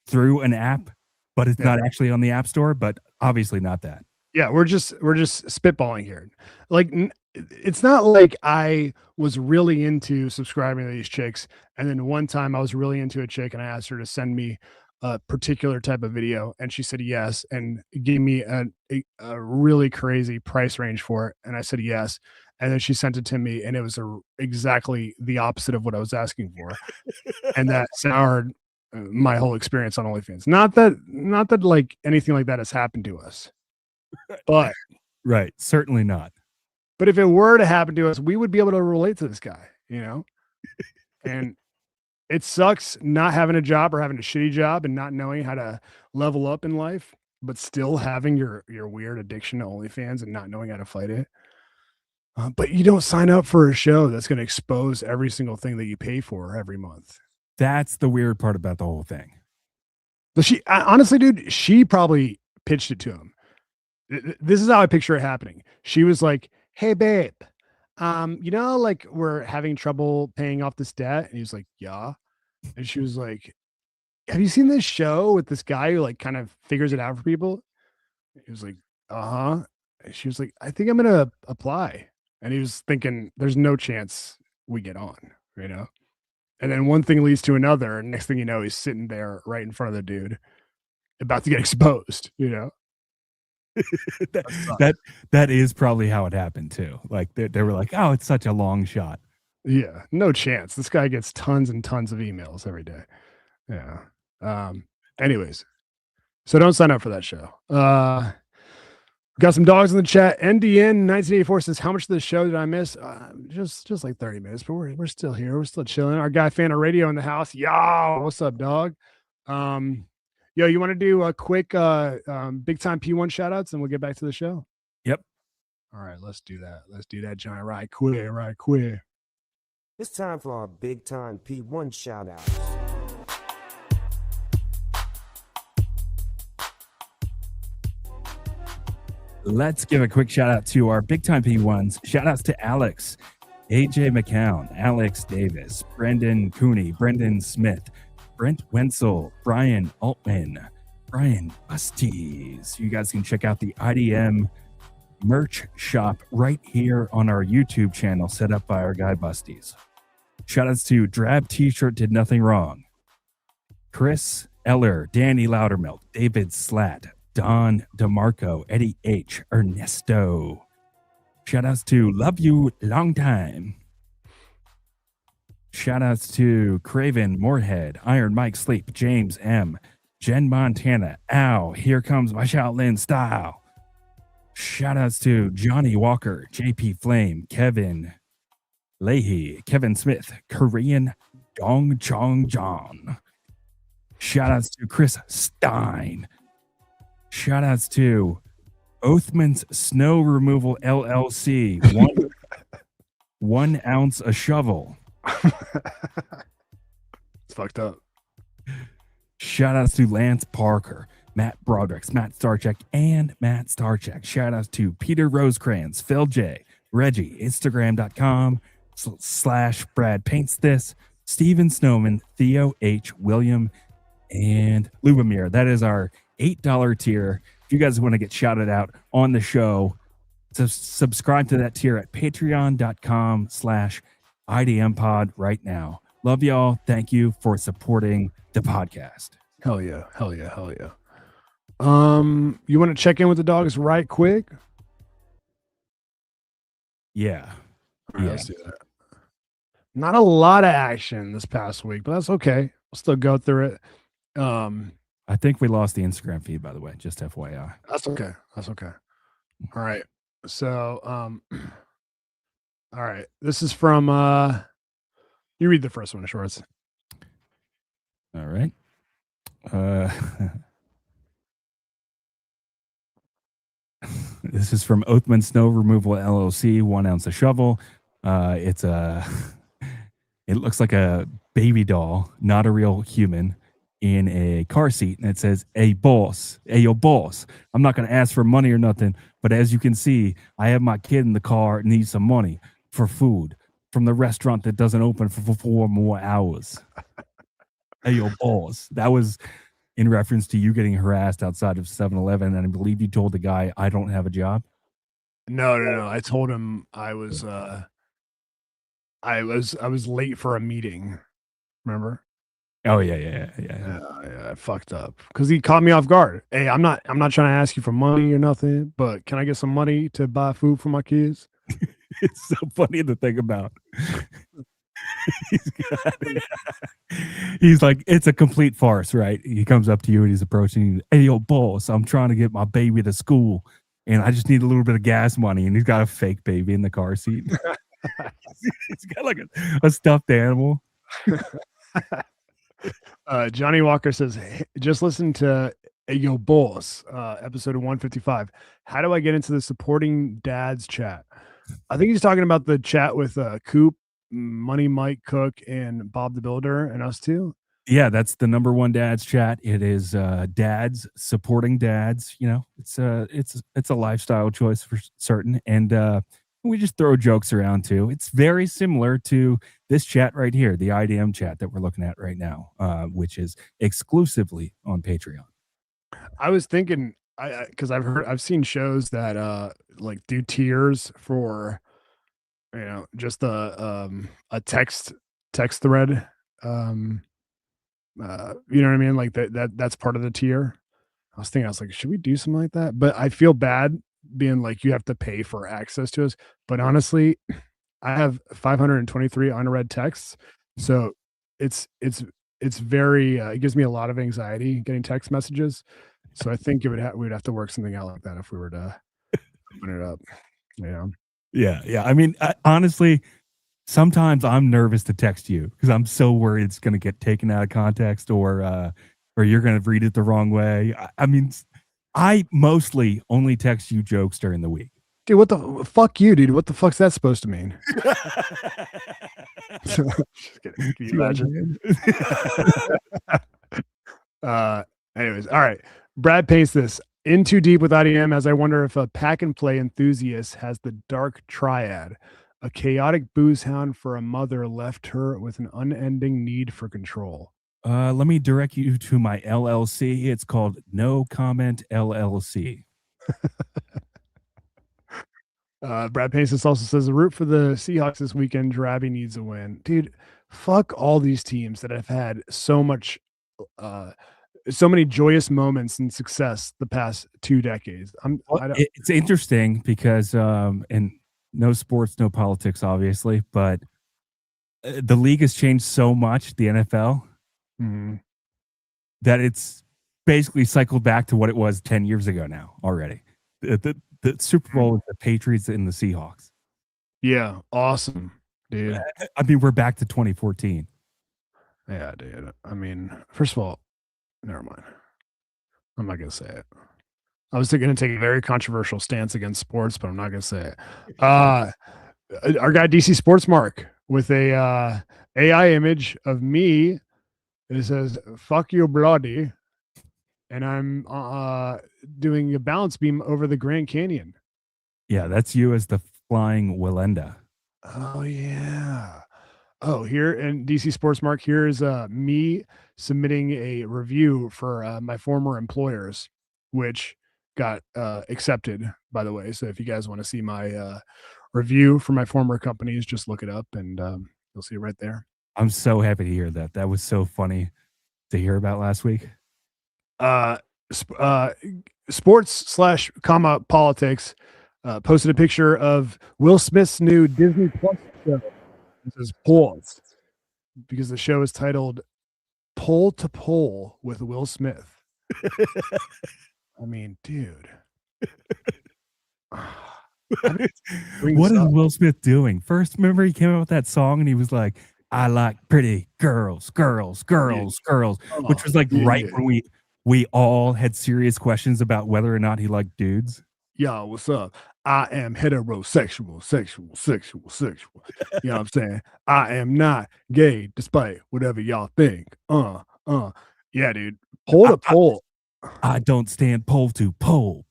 through an app, but it's not actually on the App Store, but obviously not that. Yeah, we're just spitballing here. Like it's not like I was really into subscribing to these chicks, and then one time I was really into a chick and I asked her to send me a particular type of video, and she said yes, and gave me a really crazy price range for it, and I said yes, and then she sent it to me, and it was exactly the opposite of what I was asking for, and that soured my whole experience on OnlyFans. Not that like anything like that has happened to us, but right, certainly not. But if it were to happen to us, we would be able to relate to this guy, and it sucks not having a job or having a shitty job and not knowing how to level up in life, but still having your weird addiction to OnlyFans and not knowing how to fight it. But you don't sign up for a show that's going to expose every single thing that you pay for every month. That's the weird part about the whole thing. But honestly, dude, she probably pitched it to him. This is how I picture it happening. She was like, "Hey, babe, like we're having trouble paying off this debt." And he was like, "Yeah." And she was like, "Have you seen this show with this guy who like kind of figures it out for people?" He was like, "Uh-huh." And she was like, "I think I'm gonna apply." And he was thinking, "There's no chance we get on, And then one thing leads to another, and next thing you know, he's sitting there right in front of the dude, about to get exposed. that is probably how it happened too. Like they were like, "Oh, it's such a long shot." Yeah, no chance. This guy gets tons and tons of emails every day. Yeah. Anyways, so don't sign up for that show. Got some dogs in the chat. NDN 1984 says, "How much of the show did I miss?" Just like 30 minutes, but we're still here. We're still chilling. Our guy Fan of Radio in the house. Yo, what's up, dog? Yo, you want to do a quick big time P1 shout outs and we'll get back to the show? Yep. All right, let's do that, John. Right quick. It's time for our big time P1 shout out. Let's give a quick shout out to our big time P1s. Shout outs to Alex, AJ McCown, Alex Davis, Brendan Cooney, Brendan Smith, Brent Wenzel, Brian Altman, Brian Busties. You guys can check out the IDM merch shop right here on our YouTube channel set up by our guy Busties. Shout outs to Drab T-shirt Did Nothing Wrong, Chris Eller, Danny Loudermilk, David Slat, Don DeMarco, Eddie H, Ernesto. Shout outs to Love You Long Time. Shout outs to Craven Moorhead, Iron Mike Sleep, James M, Jen Montana, Ow, Here Comes My Shaolin Style. Shout outs to Johnny Walker, JP Flame, Kevin Leahy, Kevin Smith, Korean Dong Chong John. Shout outs to Chris Stein. Shout outs to Oathman's Snow Removal LLC, 1 ounce a shovel. It's fucked up. Shout outs to Lance Parker, Matt Broderick, Matt Starcheck, and Matt Starcheck. Shout outs to Peter Rosecrans, Phil J, Reggie, Instagram.com/Brad Paints This, Steven Snowman, Theo H, William, and Lubomir. That is our $8 tier. If you guys want to get shouted out on the show, so subscribe to that tier at patreon.com/IDM pod right now. Love y'all. Thank you for supporting the podcast. Hell yeah. You want to check in with the dogs right quick? Yeah. All right, let's do that. Not a lot of action this past week, but that's okay. We'll still go through it. I think we lost the Instagram feed, by the way, just FYI. That's okay. All right. So All right. This is from you read the first one, Shorts. All right. This is from Oathman Snow Removal LLC. 1 ounce of shovel. It's a. It looks like a baby doll, not a real human, in a car seat, and it says, "Hey boss, hey yo boss. I'm not gonna ask for money or nothing, but as you can see, I have my kid in the car. Needs some money for food from the restaurant that doesn't open for 4 more hours." Hey yo boss. That was in reference to you getting harassed outside of 7-Eleven, and I believe you told the guy, "I don't have a job." No. I told him I was late for a meeting. Remember? Oh yeah. I fucked up because he caught me off guard. Hey, I'm not trying to ask you for money or nothing, but can I get some money to buy food for my kids? It's so funny to think about. He's like, it's a complete farce, right? He comes up to you and he's approaching you. "Hey, yo, boss, I'm trying to get my baby to school and I just need a little bit of gas money." And he's got a fake baby in the car seat. He's got like a stuffed animal. Johnny Walker says, "Hey, just listen to Hey Yo Boss, episode of 155. How do I get into the supporting dads chat?" I think he's talking about the chat with Coop, Money Mike Cook, and Bob the Builder, and us too. Yeah, that's the number one dads chat. It is dads supporting dads. You know, it's a lifestyle choice for certain, and we just throw jokes around too. It's very similar to this chat right here, the IDM chat that we're looking at right now, which is exclusively on Patreon. I was thinking, because I've seen shows that like do tiers for, just a text thread. You know what I mean? Like that's part of the tier. I was like, should we do something like that? But I feel bad being like, you have to pay for access to us. But honestly, I have 523 unread texts. So it's very, it gives me a lot of anxiety getting text messages. So I think we'd have to work something out like that if we were to open it up. Yeah. I mean, honestly, sometimes I'm nervous to text you because I'm so worried it's going to get taken out of context or you're going to read it the wrong way. I mean, I mostly only text you jokes during the week. Dude, what the fuck you, dude? What the fuck's that supposed to mean? Just kidding. Can you imagine? Anyways, all right. Brad paints this in too deep with IDM as I wonder if a pack and play enthusiast has the dark triad. A chaotic booze hound for a mother left her with an unending need for control. Let me direct you to my LLC. It's called No Comment LLC. Brad Paces also says the root for the Seahawks this weekend. Drabby needs a win, dude. Fuck all these teams that have had so many joyous moments and success the past 2 decades. It's interesting because and no sports, no politics, obviously, but the league has changed so much, the NFL, that it's basically cycled back to what it was 10 years ago now already. The Super Bowl with the Patriots and the Seahawks. Yeah, awesome, dude. I mean, we're back to 2014. Yeah, dude. I mean, first of all, never mind. I'm not gonna say it. I was going to take a very controversial stance against sports, but I'm not going to say it. Our guy DC Sports Mark with a AI image of me. It says "fuck you, bloody," and I'm doing a balance beam over the Grand Canyon. Yeah, that's you as the flying Willenda. Oh yeah. Oh, here in DC Sports Mark, here's me submitting a review for my former employers, which got accepted, by the way. So if you guys want to see my review for my former companies, just look it up and you'll see it right there. I'm so happy to hear that. That was so funny to hear about last week. Sports / comma politics posted a picture of Will Smith's new Disney Plus show. It says pause because the show is titled Pole to Pole with Will Smith. I mean, dude. What is Will Smith doing? First, remember he came out with that song and he was like, I like pretty girls, girls, girls, girls, which was like right when we all had serious questions about whether or not he liked dudes. Yo, what's up? I am heterosexual, sexual. You know what I'm saying? I am not gay, despite whatever y'all think. Yeah, dude. Pole to pole. I don't stand pole to pole.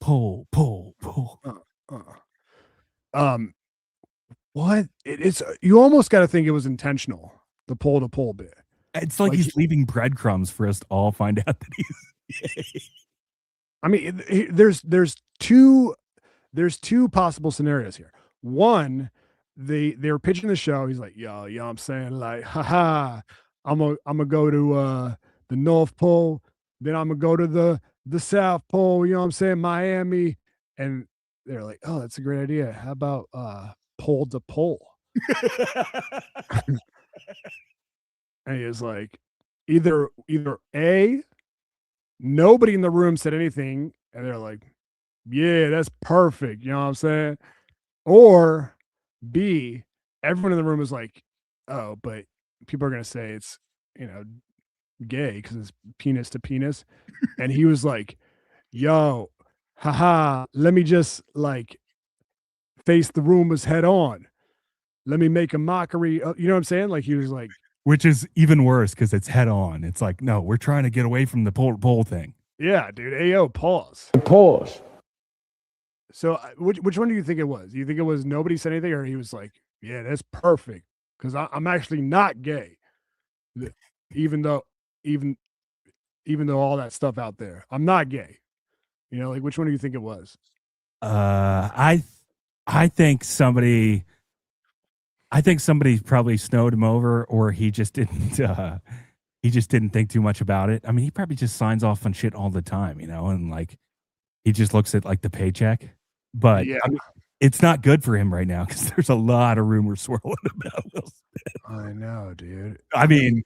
What? It's you almost got to think it was intentional. The pole to pole bit. It's like he's leaving breadcrumbs for us to all find out that he's gay. I mean, there's two possible scenarios here. One, they were pitching the show. He's like, yo, you know what I'm saying? Like, haha, I'm gonna go to the North Pole, then I'm gonna go to the South Pole, you know what I'm saying? Miami. And they're like, oh, that's a great idea. How about pole to pole? And he was like, either A, nobody in the room said anything, and they're like, yeah, that's perfect. You know what I'm saying? Or B, everyone in the room was like, oh, but people are going to say it's, gay because it's penis to penis. And he was like, yo, haha, let me just like face the rumors head on. Let me make a mockery. You know what I'm saying? Like he was like, which is even worse because it's head on. It's like, no, we're trying to get away from the pole thing. Yeah, dude. Ayo, pause. Pause. So which one do you think it was? Do you think it was nobody said anything, or he was like, yeah, that's perfect because I'm actually not gay, even though all that stuff out there, I'm not gay. Like which one do you think it was? I think somebody probably snowed him over, or he just didn't think too much about it. I mean, he probably just signs off on shit all the time, and like he just looks at like the paycheck. But yeah, I mean, it's not good for him right now because there's a lot of rumors swirling about Will Smith. I know, dude. I mean,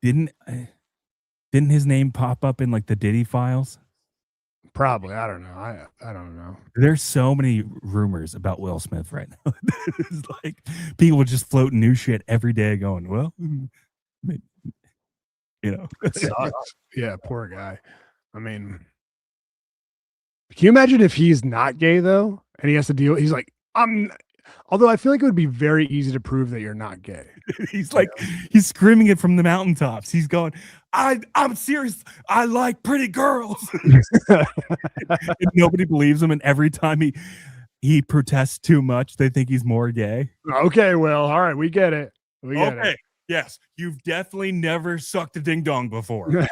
didn't his name pop up in like the Diddy files? Probably. I don't know. I don't know. There's so many rumors about Will Smith right now. It's like people just floating new shit every day going, well, it sucks. Yeah, poor guy. I mean, can you imagine if he's not gay though, and he has to deal? He's like, although I feel like it would be very easy to prove that you're not gay. He's like, he's screaming it from the mountaintops. He's going, I'm serious. I like pretty girls. And nobody believes him. And every time he protests too much, they think he's more gay. Okay, well, all right, we get it. We get it. Yes, you've definitely never sucked a ding dong before.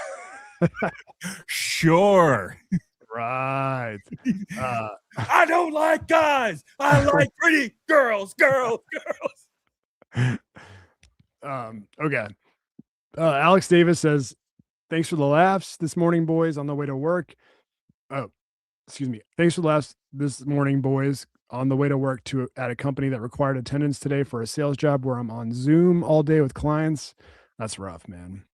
Sure. Right. I don't like guys. I like pretty girls. Okay. Alex Davis says, thanks for the laughs this morning, boys, on the way to work. Oh, excuse me. Thanks for the laughs this morning, boys, on the way to work at a company that required attendance today for a sales job where I'm on Zoom all day with clients. That's rough, man.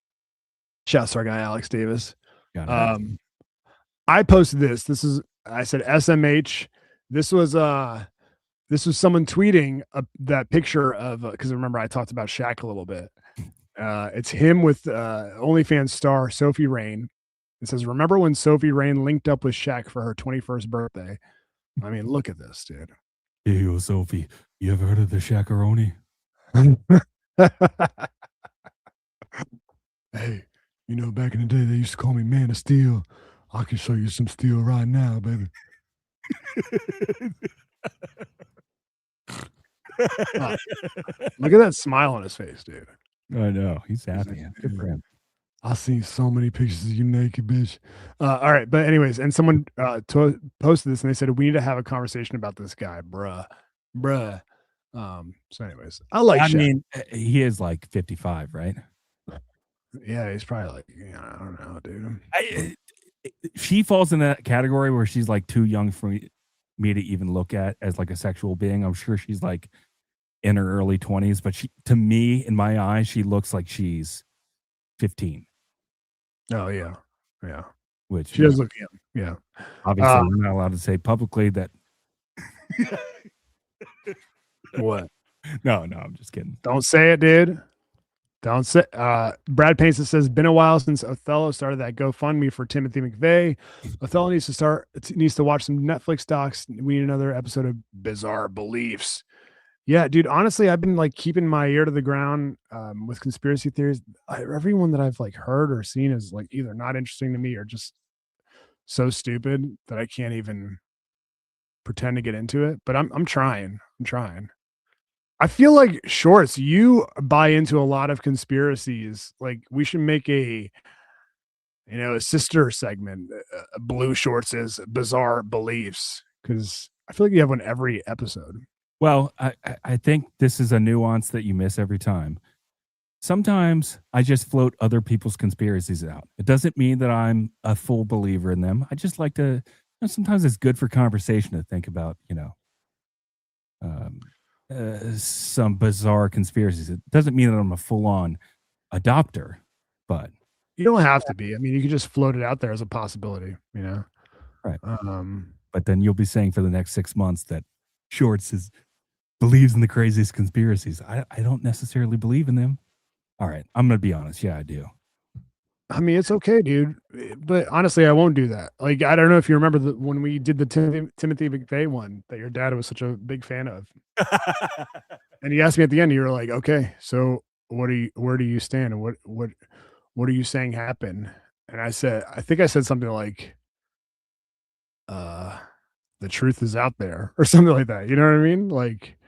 Shouts to our guy, Alex Davis. I posted this. I said SMH. This was someone tweeting that picture of, because remember I talked about Shaq a little bit. It's him with OnlyFans star Sophie Rain. It says, remember when Sophie Rain linked up with Shaq for her 21st birthday? I mean, look at this, dude. Hey, yo, Sophie, you ever heard of the Shaq-a-roni? Hey, back in the day, they used to call me Man of Steel. I can show you some steel right now, baby. Look at that smile on his face, dude. I know. He's happy. Good for him. I've seen so many pictures of you naked, bitch. All right. But anyways, and someone posted this and they said, we need to have a conversation about this guy, bruh. So anyways, I mean, he is like 55, right? Yeah, he's probably like, I don't know, dude. She falls in that category where she's like too young for me to even look at as like a sexual being. I'm sure she's like in her early 20s, but to me, in my eyes, she looks like she's 15. Oh yeah. Which she does look young. Yeah. Obviously, we're not allowed to say publicly that What? No, I'm just kidding. Don't say it, dude. Don't say. Brad Payson says, "Been a while since Othello started that GoFundMe for Timothy McVeigh. Othello needs to watch some Netflix docs. We need another episode of Bizarre Beliefs." Yeah, dude. Honestly, I've been like keeping my ear to the ground with conspiracy theories. Everyone that I've like heard or seen is like either not interesting to me or just so stupid that I can't even pretend to get into it. But I'm trying. I'm trying. I feel like Shorts, you buy into a lot of conspiracies. Like we should make a sister segment. Blue Shorts is Bizarre Beliefs because I feel like you have one every episode. Well, I think this is a nuance that you miss every time. Sometimes I just float other people's conspiracies out. It doesn't mean that I'm a full believer in them. I just like to, sometimes it's good for conversation to think about, some bizarre conspiracies. It doesn't mean that I'm a full-on adopter, but you don't have to be. I mean, you can just float it out there as a possibility, right. But then you'll be saying for the next 6 months that Shorts believes in the craziest conspiracies. I don't necessarily believe in them. All right, I'm gonna be honest. Yeah, I do. I mean, it's okay, dude. But honestly, I won't do that. Like, I don't know if you remember when we did the Timothy McVeigh one that your dad was such a big fan of. And he asked me at the end, you were like, okay, so where do you stand? And what are you saying happened? And I think I said something like, the truth is out there or something like that. You know what I mean? Like,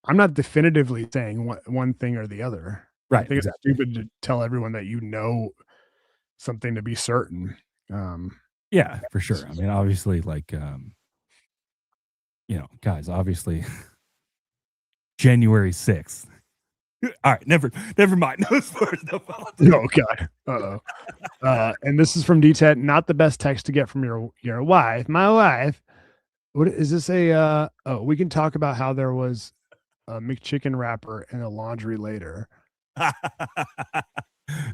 I'm not definitively saying one thing or the other. Right. I think exactly. it's stupid to tell everyone that something to be certain. Yeah, for sure. I mean, obviously, like, guys, obviously, January 6th. All right, never mind. No spoilers, no politics. Oh God. Uh-oh. And this is from D10. Not the best text to get from your wife. My wife. What is this? We can talk about how there was a McChicken wrapper in a laundry later.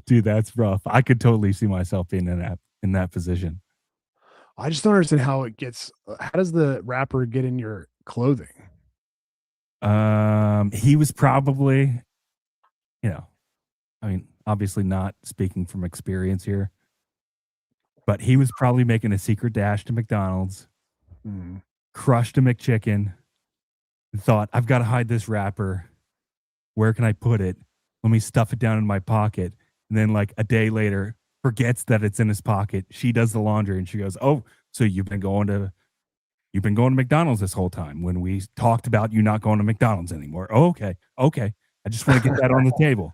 Dude, that's rough. I could totally see myself being in that position. I just don't understand how it gets. How does the wrapper get in your clothing? He was probably, I mean, obviously not speaking from experience here, but he was probably making a secret dash to McDonald's, crushed a McChicken, and thought, I've got to hide this wrapper. Where can I put it? Let me stuff it down in my pocket. And then like a day later, forgets that it's in his pocket. She does the laundry and she goes, "Oh, so you've been going to McDonald's this whole time when we talked about you not going to McDonald's anymore." Oh, okay. I just want to get that on the table.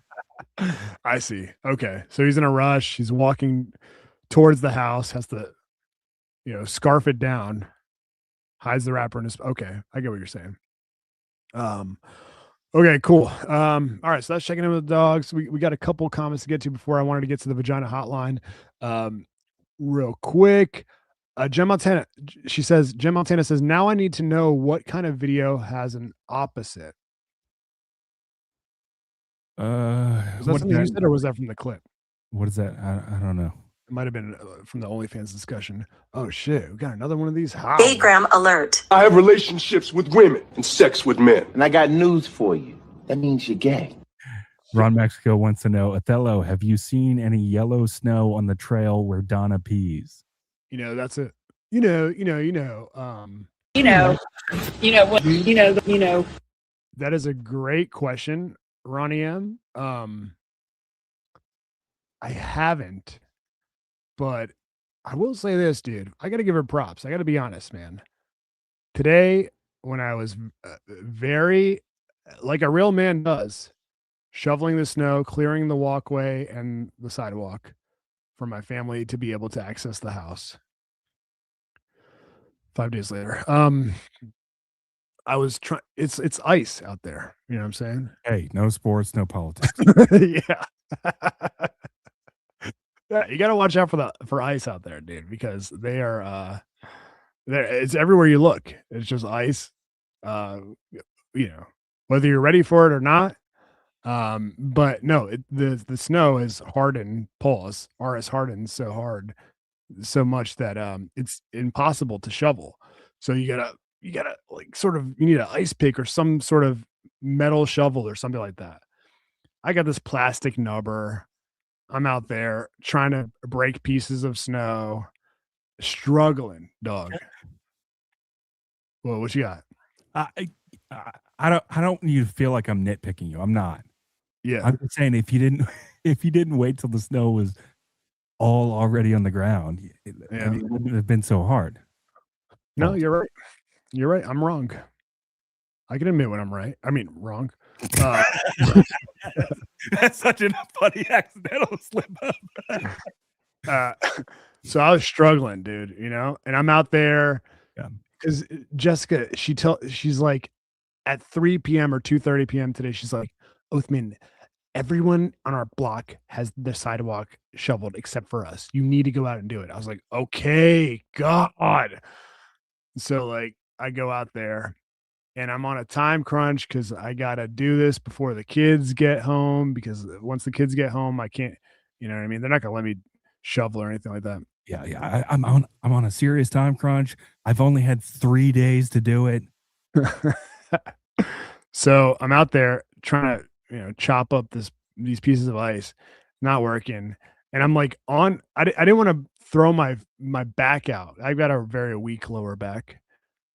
I see. Okay. So he's in a rush. He's walking towards the house, has to, scarf it down, hides the wrapper in his. Okay. I get what you're saying. Okay, cool. All right. So that's checking in with the dogs. We got a couple comments to get to before I wanted to get to the vagina hotline. Real quick. Jen Montana says, now I need to know what kind of video has an opposite. Was that something you said, or was that from the clip? What is that? I don't know. It might have been from the OnlyFans discussion. Oh shit, we got another one of these. Daygram alert. I have relationships with women and sex with men. And I got news for you. That means you're gay. Ron Mexico wants to know, Othello, have you seen any yellow snow on the trail where Donna pees? That's it. That is a great question, Ronnie M. I haven't, but I will say this, dude. I got to give her props. I got to be honest, man. Today, when I was very, like a real man does, shoveling the snow, clearing the walkway and the sidewalk for my family to be able to access the house. 5 days later, I was trying. It's ice out there. You know what I'm saying? Hey, no sports, no politics. Yeah. Yeah, you got to watch out for ice out there, dude, because they are it's everywhere you look. It's just ice. Whether you're ready for it or not. But no, the snow is hardened. Paws are as hardened so much that it's impossible to shovel. So you gotta you gotta like sort of you need an ice pick or some sort of metal shovel or something like that. I got this plastic nubber. I'm out there trying to break pieces of snow, struggling, dog. Well, what you got? I don't need to feel like I'm nitpicking you. I'm not. Yeah. I'm just saying if you didn't wait till the snow was all already on the ground, it wouldn't have been so hard. No, you're right. You're right. I'm wrong. I can admit when I'm right. I mean, wrong. That's such a funny accidental slip up. So I was struggling, dude, and I'm out there Yeah. because Jessica, she's like at 3 p.m. or 2:30 p.m. today, she's like, Othman, everyone on our block has the sidewalk shoveled except for us. You need to go out and do it. I was like, okay, God. So like I go out there and I'm on a time crunch because I gotta do this before the kids get home, because once the kids get home, I can't, you know what I mean? They're not gonna let me shovel or anything like that. Yeah. I'm on a serious time crunch. I've only had 3 days to do it. So I'm out there trying to, chop up these pieces of ice, not working. And I'm like I didn't want to throw my back out. I've got a very weak lower back.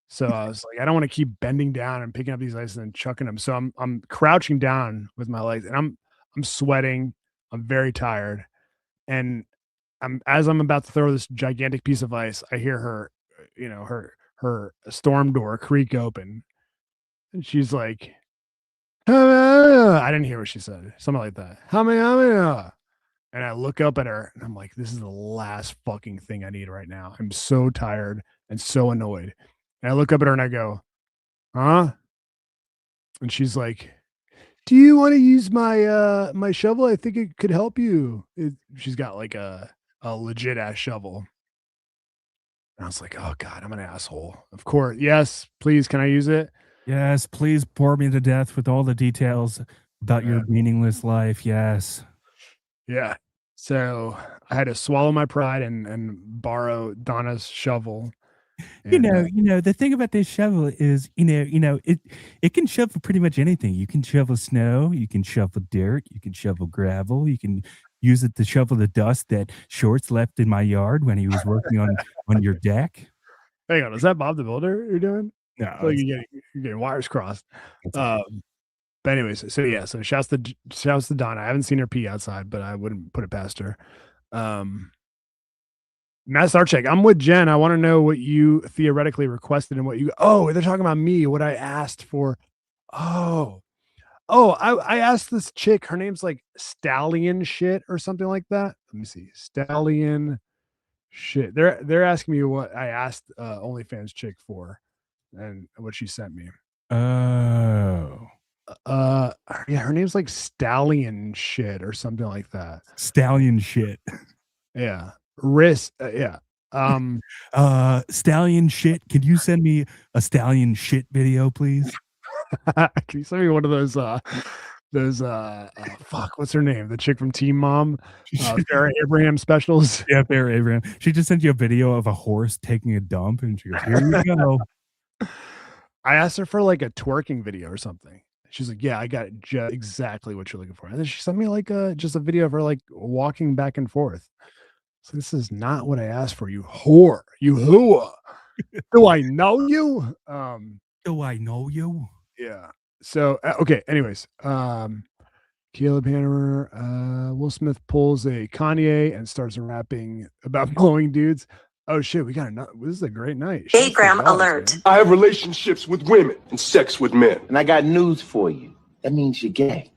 So I was like, I don't want to keep bending down and picking up these ice and then chucking them. So I'm crouching down with my legs and I'm sweating. I'm very tired. And as I'm about to throw this gigantic piece of ice, I hear her, her storm door creak open. And she's like, I didn't hear what she said. Something like that. And I look up at her and I'm like, this is the last fucking thing I need right now. I'm so tired and so annoyed. And I look up at her and I go, huh? And she's like, do you want to use my my shovel? I think it could help you. She's got like a legit ass shovel. And I was like, oh God, I'm an asshole. Of course. Yes, please. Can I use it? Yes, please bore me to death with all the details about your meaningless life. Yes. Yeah. So I had to swallow my pride and borrow Donna's shovel. And, the thing about this shovel is, it can shovel pretty much anything. You can shovel snow, you can shovel dirt, you can shovel gravel, you can use it to shovel the dust that Shorts left in my yard when he was working on your deck. Hang on, is that Bob the Builder you're doing? No, like you're getting wires crossed. But anyways, so shouts to Donna. I haven't seen her pee outside, but I wouldn't put it past her. Matt Starcheck, I'm with Jen. I want to know what you theoretically requested and what you. Oh, they're talking about me. What I asked for. I asked this chick. Her name's like Stallion Shit or something like that. Let me see. Stallion Shit. They're asking me what I asked OnlyFans chick for, and what she sent me. Oh. Yeah, her name's like Stallion Shit or something like that. Stallion Shit. Yeah. Wrist. Yeah. Stallion Shit. Can you send me a Stallion Shit video, please? Can you send me one of those fuck, what's her name? The chick from Teen Mom, Farrah Abraham specials. Yeah, Farrah Abraham. She just sent you a video of a horse taking a dump, and she goes, "Here you go." I asked her for like a twerking video or something. She's like, "Yeah, I got exactly what you're looking for." And then she sent me like just a video of her like walking back and forth. So this is not what I asked for, you whore. You whore. Do I know you? Do I know you? Yeah. So okay. Anyways, Caleb Hannemer, Will Smith pulls a Kanye and starts rapping about blowing dudes. Oh shit, we got another. This is a great night. Daygram alert. Man. I have relationships with women and sex with men. And I got news for you. That means you're gay.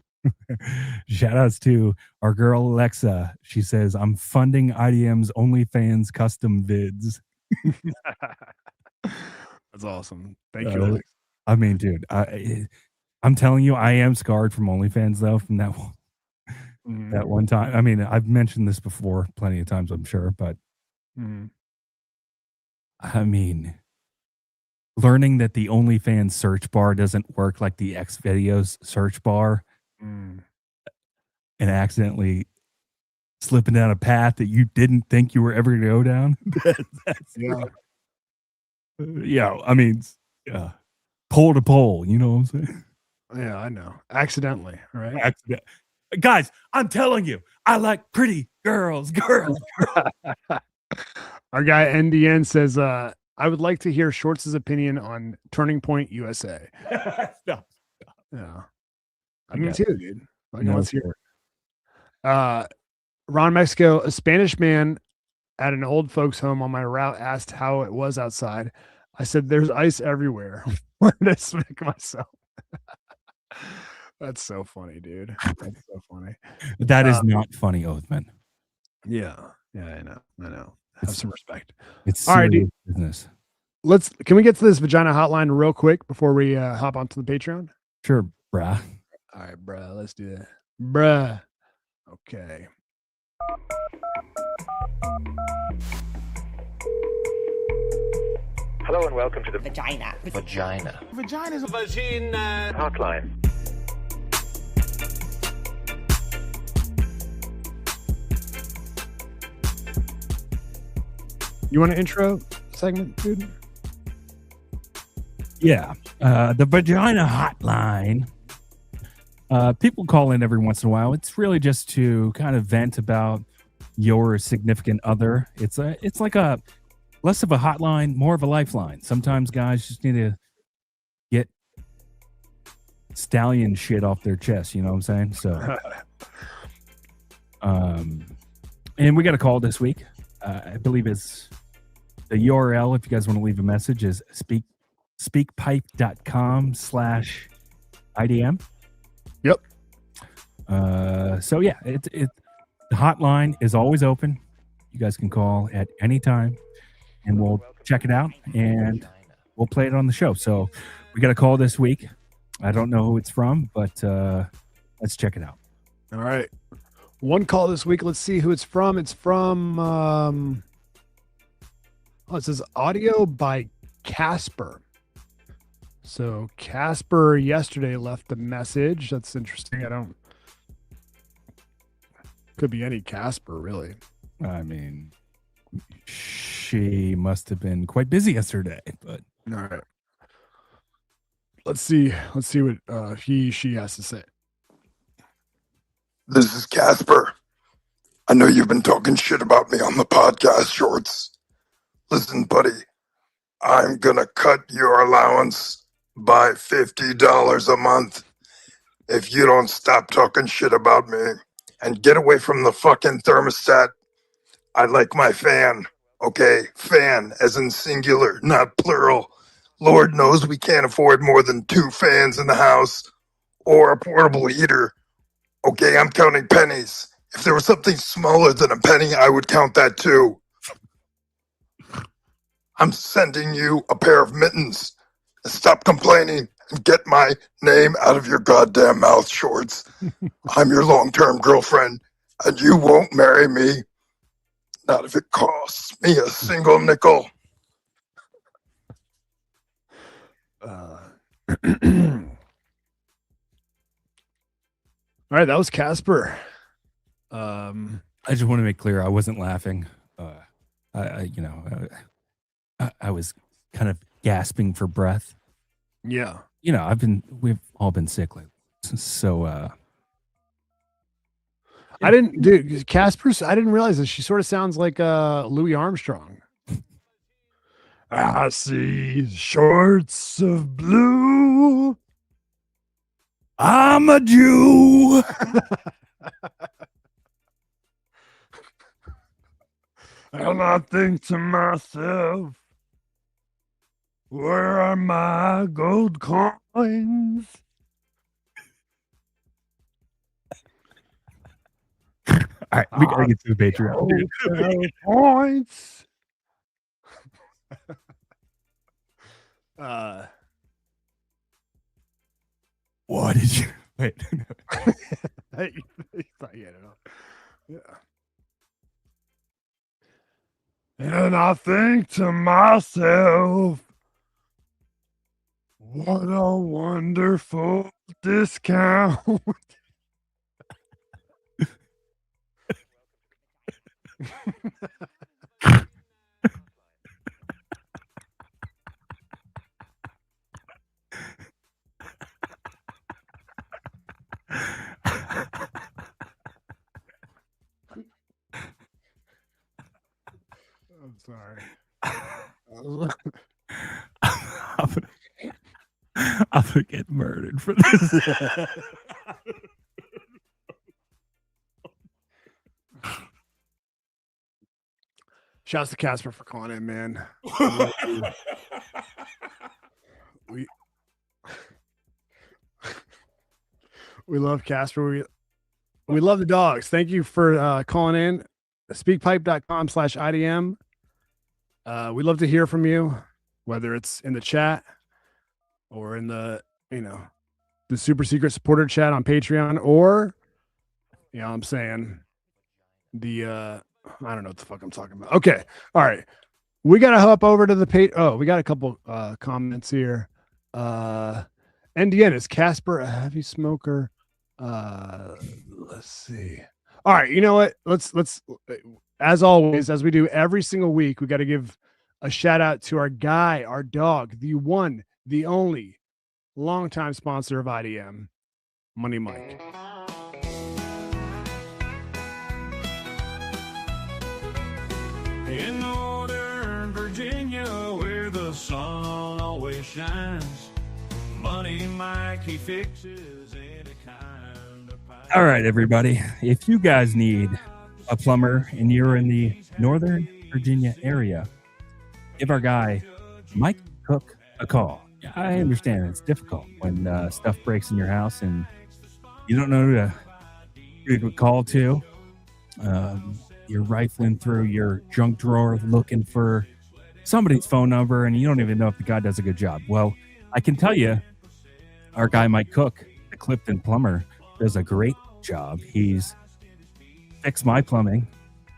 Shout outs to our girl Alexa. She says, I'm funding IDM's OnlyFans custom vids. That's awesome. Thank you, Alex. I mean, dude, I'm telling you, I am scarred from OnlyFans though, from that one. That one time. I mean, I've mentioned this before plenty of times, I'm sure, but I mean, learning that the OnlyFans search bar doesn't work like the X videos search bar, and accidentally slipping down a path that you didn't think you were ever going to go down. Yeah. Yeah, I mean, Yeah. Pole to pole, you know what I'm saying? Yeah, I know. Accidentally, right? Accident. Guys, I'm telling you, I like pretty girls. Our guy NDN says, I would like to hear Shorts' opinion on Turning Point USA. Stop. Yeah. I You mean, got too, dude. Like, No, let's hear it. Ron Mexico, a Spanish man at an old folks home on my route asked how it was outside. I said, there's ice everywhere. Wanted to smack myself. That's so funny, dude. That's so funny. That is not funny, Oathman. Yeah. Yeah, I know. Have some respect. It's All right, serious dude. business. Can we get to this vagina hotline real quick before we hop onto the Patreon? Sure, brah. All right, bruh. Let's do that. Bruh. Okay. Hello and welcome to the Vagina. Vagina's Vagina Hotline. You want an intro segment, dude? Yeah. The vagina hotline. People call in every once in a while. It's really just to kind of vent about your significant other. It's like a less of a hotline, more of a lifeline. Sometimes guys just need to get stallion shit off their chest, you know what I'm saying? So and we got a call this week. I believe it's the URL, if you guys want to leave a message, is speakpipe.com/IDM. Yep. So yeah, the hotline is always open. You guys can call at any time and we'll check it out and we'll play it on the show. So we got a call this week. I don't know who it's from, but let's check it out. All right. One call this week. Let's see who it's from. It's from it says audio by Casper. So Casper yesterday left a message. That's interesting. Could be any Casper, really. I mean, she must have been quite busy yesterday, but all right. Let's see what she has to say. This is Casper. I know you've been talking shit about me on the podcast, Shorts. Listen, buddy, I'm gonna cut your allowance by $50 a month if you don't stop talking shit about me and get away from the fucking thermostat. I like my fan, okay? Fan, as in singular, not plural. Lord knows we can't afford more than 2 fans in the house or a portable heater. Okay, I'm counting pennies. If there was something smaller than a penny, I would count that too. I'm sending you a pair of mittens. Stop complaining and get my name out of your goddamn mouth, Shorts. I'm your long-term girlfriend, and you won't marry me. Not if it costs me a single nickel. All right, that was Casper. I just want to make clear I wasn't laughing. I was kind of gasping for breath. Yeah. You know, we've all been sick lately. So I didn't realize that she sort of sounds like Louis Armstrong. I see shorts of blue. I'm a Jew. And I think to myself, where are my gold coins? All right, we gotta get to the Patreon. Points. What did you wait? I thought you had it on. Yeah. And I think to myself, what a wonderful discount. I'm sorry. I'm gonna get murdered for this. Shouts to Casper for calling in, man. We love Casper. We love the dogs. Thank you for calling in. Speakpipe.com/IDM. We love to hear from you, whether it's in the chat or in the super secret supporter chat on Patreon, or I'm saying the I don't know what the fuck I'm talking about. Okay. All right. We got to hop over to the page. Oh, we got a couple comments here. NDN, is Casper a heavy smoker? Let's see. All right. You know what? Let's as always, as we do every single week, we got to give a shout out to our guy, our dog, the one, the only longtime sponsor of IDM, Money Mike. In Northern Virginia, where the sun always shines, Money Mike, he fixes any kind of pipe. All right, everybody. If you guys need a plumber and you're in the Northern Virginia area, give our guy Mike Cook a call. I understand it's difficult when stuff breaks in your house and you don't know who to call to. You're rifling through your junk drawer looking for somebody's phone number, and you don't even know if the guy does a good job. Well, I can tell you, our guy Mike Cook, the Clifton plumber, does a great job. He's fixed my plumbing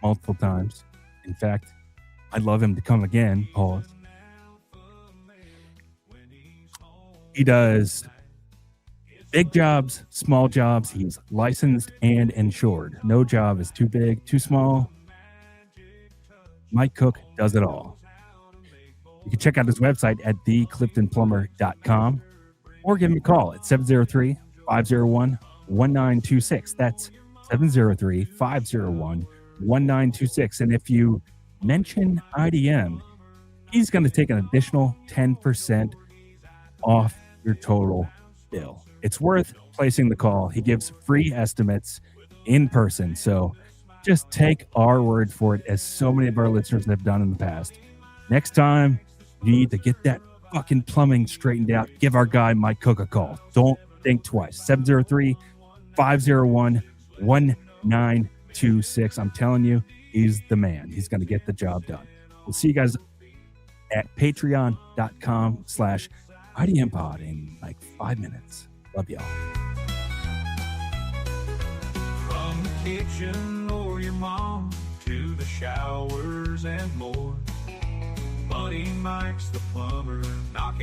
multiple times. In fact, I'd love him to come again. Pause. He does big jobs, small jobs. He's licensed and insured. No job is too big, too small. Mike Cook does it all. You can check out his website at thecliftonplumber.com or give him a call at 703-501-1926. That's 703-501-1926. And if you mention IDM, he's going to take an additional 10% off your total bill. It's worth placing the call. He gives free estimates in person. So just take our word for it, as so many of our listeners have done in the past. Next time you need to get that fucking plumbing straightened out, give our guy Mike Cook a call. Don't think twice. 703-501-1926. I'm telling you, he's the man. He's going to get the job done. We'll see you guys at patreon.com/IDM pod in like 5 minutes. Love y'all. From the kitchen or your mom to the showers and more, Money Mike's the plumber, knocking